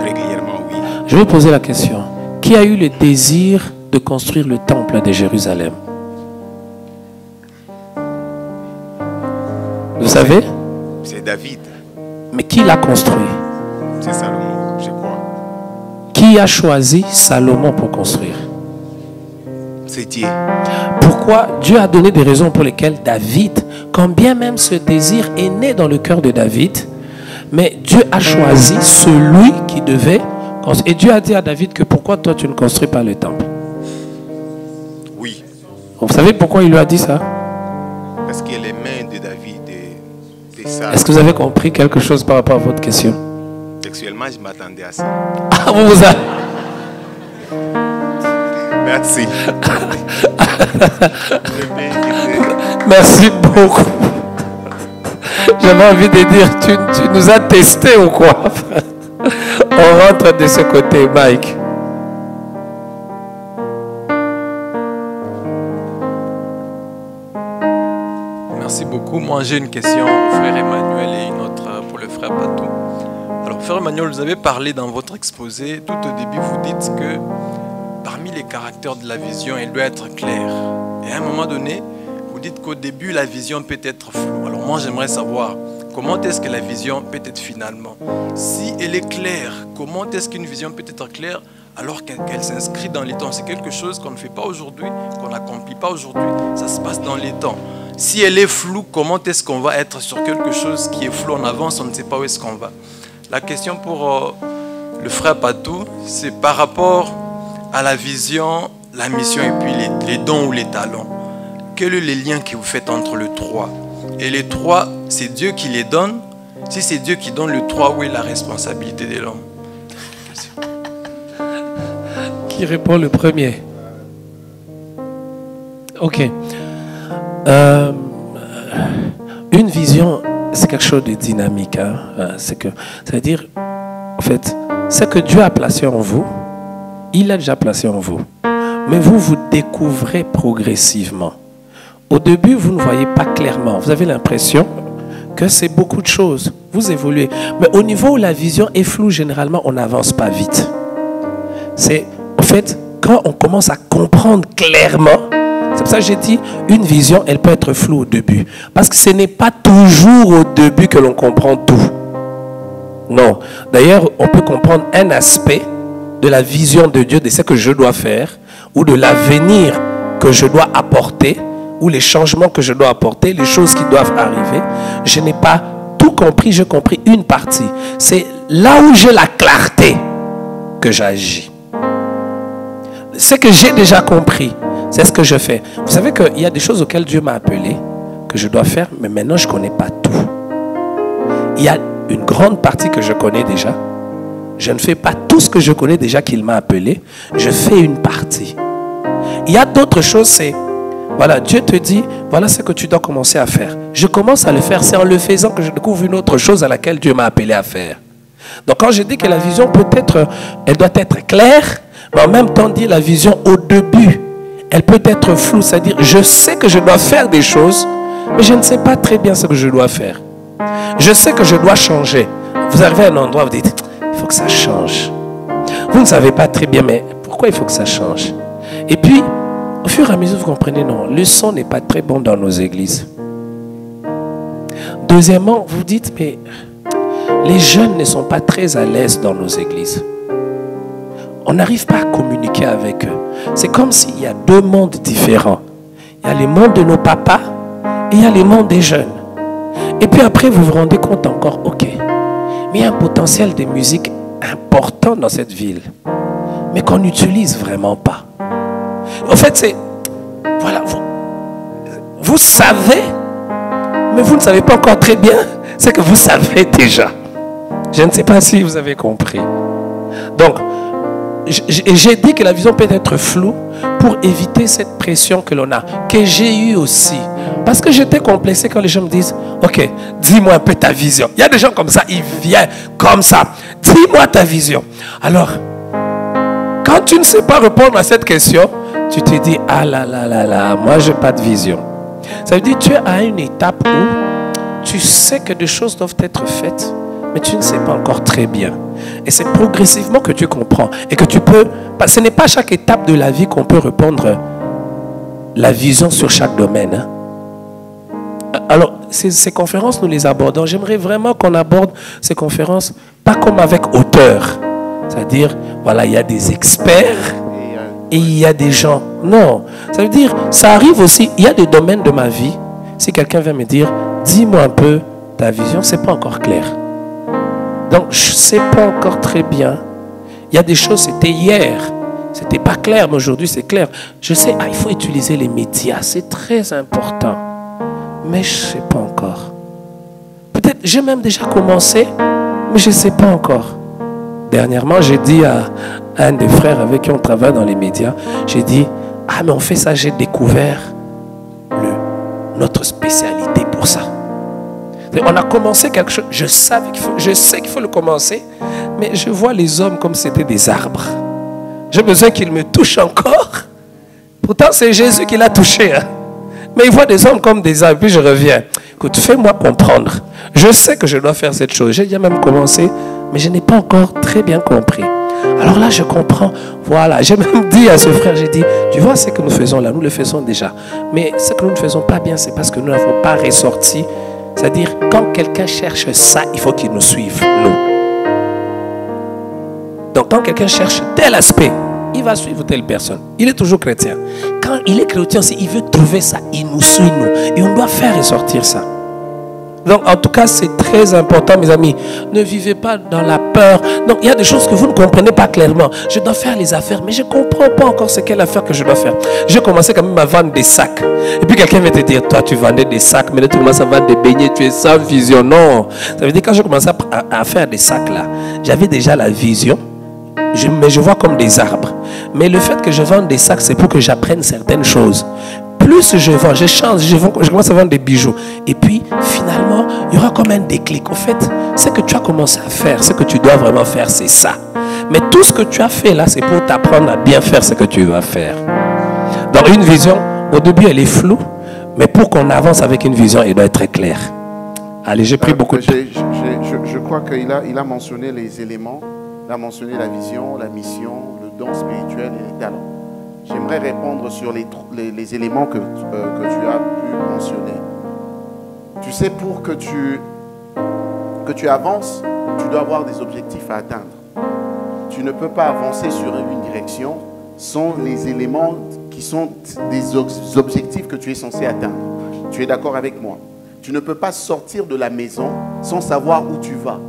Régulièrement, oui. Je vais poser la question. Qui a eu le désir de construire le temple de Jérusalem? Vous savez? C'est David. Mais qui l'a construit? C'est Salomon, je crois. Qui a choisi Salomon pour construire? C'est Dieu. Pourquoi Dieu a donné des raisons pour lesquelles David, quand bien même ce désir est né dans le cœur de David, mais Dieu a choisi celui qui devait construire. Et Dieu a dit à David que pourquoi toi tu ne construis pas le temple? Oui. Vous savez pourquoi il lui a dit ça? Parce que les mains de David et ça. Est-ce que vous avez compris quelque chose par rapport à votre question? Textuellement, je m'attendais à ça. Ah, vous vous avez... Merci. Merci beaucoup. J'avais envie de dire, tu nous as testé ou quoi? On rentre de ce côté, Mike. Merci beaucoup. Moi, j'ai une question au frère Emmanuel et une autre pour le frère Patou. Alors, frère Emmanuel, vous avez parlé dans votre exposé, tout au début, vous dites que parmi les caractères de la vision, elle doit être claire. Et à un moment donné, vous dites qu'au début, la vision peut être floue. Alors moi, j'aimerais savoir, comment est-ce que la vision peut être finalement? Si elle est claire, comment est-ce qu'une vision peut être claire alors qu'elle s'inscrit dans les temps? C'est quelque chose qu'on ne fait pas aujourd'hui, qu'on n'accomplit pas aujourd'hui. Ça se passe dans les temps. Si elle est floue, comment est-ce qu'on va être sur quelque chose qui est flou en avance? On ne sait pas où est-ce qu'on va. La question pour le frère Patou, c'est par rapport à la vision, la mission et puis les dons ou les talents, quel est le lien que vous faites entre le 3? Et les 3, c'est Dieu qui les donne. Si c'est Dieu qui donne le 3, où est la responsabilité de l'homme? Qui répond le premier? Ok. Une vision, c'est quelque chose de dynamique. Hein? C'est-à-dire, en fait, ce que Dieu a placé en vous, il a déjà placé en vous. Mais vous découvrez progressivement. Au début, vous ne voyez pas clairement. Vous avez l'impression que c'est beaucoup de choses. Vous évoluez. Mais au niveau où la vision est floue, généralement, on n'avance pas vite. C'est, en fait, quand on commence à comprendre clairement, c'est pour ça que j'ai dit, une vision, elle peut être floue au début. Parce que ce n'est pas toujours au début que l'on comprend tout. Non. D'ailleurs, on peut comprendre un aspect de la vision de Dieu, de ce que je dois faire, ou de l'avenir que je dois apporter, ou les changements que je dois apporter, les choses qui doivent arriver. Je n'ai pas tout compris, j'ai compris une partie. C'est là où j'ai la clarté que j'agis. Ce que j'ai déjà compris, c'est ce que je fais. Vous savez qu'il y a des choses auxquelles Dieu m'a appelé, que je dois faire, mais maintenant je ne connais pas tout. Il y a une grande partie que je connais déjà. Je ne fais pas tout ce que je connais déjà qu'il m'a appelé. Je fais une partie. Il y a d'autres choses, c'est, voilà, Dieu te dit, voilà ce que tu dois commencer à faire. Je commence à le faire. C'est en le faisant que je découvre une autre chose à laquelle Dieu m'a appelé à faire. Donc quand je dis que la vision peut-être, elle doit être claire, mais en même temps dire la vision au début, elle peut être floue. C'est-à-dire, je sais que je dois faire des choses, mais je ne sais pas très bien ce que je dois faire. Je sais que je dois changer. Vous arrivez à un endroit, vous dites, il faut que ça change. Vous ne savez pas très bien, mais pourquoi il faut que ça change? Et puis, au fur et à mesure, vous comprenez, non, le son n'est pas très bon dans nos églises. Deuxièmement, vous dites, mais les jeunes ne sont pas très à l'aise dans nos églises. On n'arrive pas à communiquer avec eux. C'est comme s'il y a deux mondes différents. Il y a les mondes de nos papas et il y a les mondes des jeunes. Et puis après, vous vous rendez compte encore, ok, mais il y a un potentiel de musique important dans cette ville, mais qu'on n'utilise vraiment pas. En fait, c'est, voilà, vous savez, mais vous ne savez pas encore très bien ce que vous savez déjà. Je ne sais pas si vous avez compris. Donc, j'ai dit que la vision peut être floue pour éviter cette pression que l'on a, que j'ai eue aussi. Parce que j'étais complexé quand les gens me disent, ok, dis-moi un peu ta vision. Il y a des gens comme ça, ils viennent comme ça. Dis-moi ta vision. Alors, quand tu ne sais pas répondre à cette question, tu te dis, ah là là là là, moi je n'ai pas de vision. Ça veut dire que tu es à une étape où tu sais que des choses doivent être faites, mais tu ne sais pas encore très bien. Et c'est progressivement que tu comprends. Et que tu peux... Ce n'est pas à chaque étape de la vie qu'on peut répondre la vision sur chaque domaine. Hein. Alors, ces conférences, nous les abordons. J'aimerais vraiment qu'on aborde ces conférences, pas comme avec auteur. C'est-à-dire, voilà, il y a des experts et il y a des gens. Non. Ça veut dire, ça arrive aussi, il y a des domaines de ma vie. Si quelqu'un vient me dire, dis-moi un peu ta vision, c'est pas encore clair. Donc, je ne sais pas encore très bien. Il y a des choses, c'était hier. C'était pas clair, mais aujourd'hui, c'est clair. Je sais, il faut utiliser les médias. C'est très important. Mais je ne sais pas encore. Peut-être, j'ai même déjà commencé, mais je ne sais pas encore. Dernièrement, j'ai dit à un des frères avec qui on travaille dans les médias, j'ai dit, mais on fait ça, j'ai découvert notre spécialité pour ça. On a commencé quelque chose, je sais qu'il faut le commencer, mais je vois les hommes comme si c'était des arbres. J'ai besoin qu'ils me touchent encore. Pourtant, c'est Jésus qui l'a touché. Hein. Mais il voit des hommes comme des arbres. Puis je reviens. Écoute, fais-moi comprendre. Je sais que je dois faire cette chose. J'ai déjà même commencé, mais je n'ai pas encore très bien compris. Alors là, je comprends. Voilà, j'ai même dit à ce frère, j'ai dit, tu vois ce que nous faisons là, nous le faisons déjà. Mais ce que nous ne faisons pas bien, c'est parce que nous n'avons pas ressorti. C'est-à-dire, quand quelqu'un cherche ça, il faut qu'il nous suive, nous. Donc, quand quelqu'un cherche tel aspect, il va suivre telle personne. Il est toujours chrétien. Quand il est chrétien, il veut trouver ça, il nous suit, nous. Et on doit faire ressortir ça. Donc, en tout cas, c'est très important, mes amis. Ne vivez pas dans la peur. Donc, il y a des choses que vous ne comprenez pas clairement. Je dois faire les affaires, mais je ne comprends pas encore ce qu'est l'affaire que je dois faire. J'ai commencé quand même à vendre des sacs. Et puis, quelqu'un va te dire, toi, tu vendais des sacs, mais là, tu commences à vendre des beignets, tu es sans vision. Non. Ça veut dire, quand je commençais à faire des sacs là, j'avais déjà la vision. Mais je vois comme des arbres. Mais le fait que je vende des sacs, c'est pour que j'apprenne certaines choses. Plus je vends, je change, je commence à vendre des bijoux. Et puis, finalement, il y aura comme un déclic. En fait, ce que tu as commencé à faire, ce que tu dois vraiment faire, c'est ça. Mais tout ce que tu as fait là, c'est pour t'apprendre à bien faire ce que tu vas faire. Dans une vision, au début, elle est floue. Mais pour qu'on avance avec une vision, elle doit être très claire. Allez, j'ai pris beaucoup de temps. Je crois qu'il a mentionné les éléments. Il a mentionné la vision, la mission, le don spirituel et les talents. J'aimerais répondre sur les éléments que tu as pu mentionner. Tu sais, pour que tu avances, tu dois avoir des objectifs à atteindre. Tu ne peux pas avancer sur une direction sans les éléments qui sont des objectifs que tu es censé atteindre. Tu es d'accord avec moi? Tu ne peux pas sortir de la maison sans savoir où tu vas.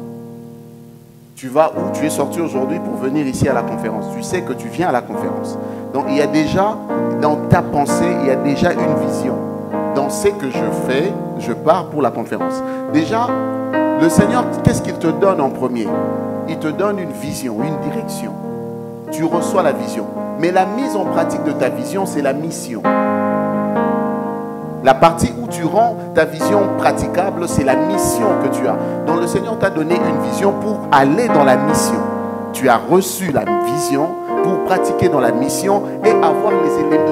Tu vas où? Tu es sorti aujourd'hui pour venir ici à la conférence. Tu sais que tu viens à la conférence. Donc il y a déjà, dans ta pensée, il y a déjà une vision. Dans ce que je fais, je pars pour la conférence. Déjà, le Seigneur, qu'est-ce qu'il te donne en premier? Il te donne une vision, une direction. Tu reçois la vision. Mais la mise en pratique de ta vision, c'est la mission. La partie où tu rends ta vision praticable, c'est la mission que tu as. Donc le Seigneur t'a donné une vision pour aller dans la mission. Tu as reçu la vision pour pratiquer dans la mission et avoir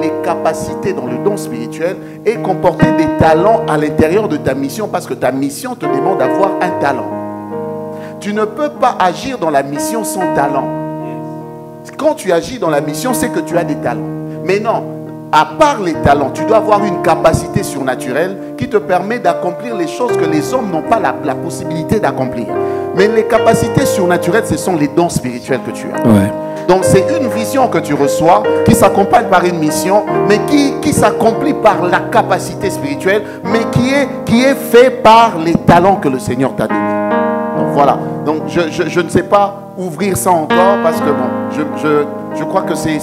les capacités dans le don spirituel et comporter des talents à l'intérieur de ta mission parce que ta mission te demande d'avoir un talent. Tu ne peux pas agir dans la mission sans talent. Quand tu agis dans la mission, c'est que tu as des talents. Mais non. À part les talents, tu dois avoir une capacité surnaturelle qui te permet d'accomplir les choses que les hommes n'ont pas la possibilité d'accomplir. Mais les capacités surnaturelles, ce sont les dons spirituels que tu as. Ouais. Donc c'est une vision que tu reçois qui s'accompagne par une mission, mais qui s'accomplit par la capacité spirituelle, mais qui est fait par les talents que le Seigneur t'a donnés. Donc voilà. Donc je ne sais pas ouvrir ça encore parce que bon, je crois que c'est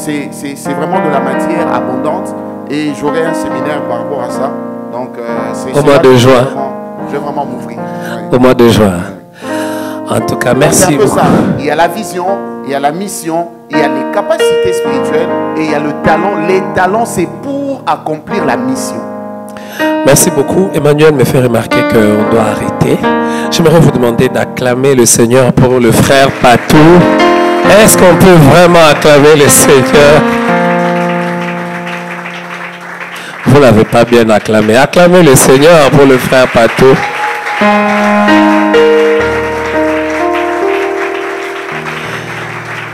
vraiment de la matière abondante et j'aurai un séminaire par rapport à ça. Donc c'est au mois de juin. Je vais vraiment m'ouvrir. Au mois de juin. En tout cas, merci. C'est un peu ça. Il y a la vision, il y a la mission, il y a les capacités spirituelles et il y a le talent. Les talents, c'est pour accomplir la mission. Merci beaucoup. Emmanuel me fait remarquer qu'on doit arrêter. J'aimerais vous demander d'acclamer le Seigneur pour le frère Patou. Est-ce qu'on peut vraiment acclamer le Seigneur? Vous ne l'avez pas bien acclamé. Acclamez le Seigneur pour le frère Patou.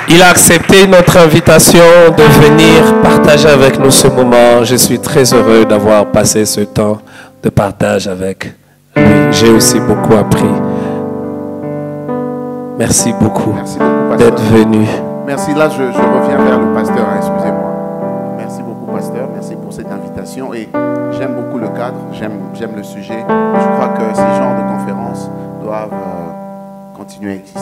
Il a accepté notre invitation de venir partager avec nous ce moment. Je suis très heureux d'avoir passé ce temps de partage avec lui. J'ai aussi beaucoup appris. Merci beaucoup, d'être venu. Merci. Là, je reviens vers le pasteur. Excusez-moi. Merci beaucoup, pasteur. Merci pour cette invitation. Et j'aime beaucoup le cadre. J'aime le sujet. Je crois que ces genres de conférences doivent continuer à exister.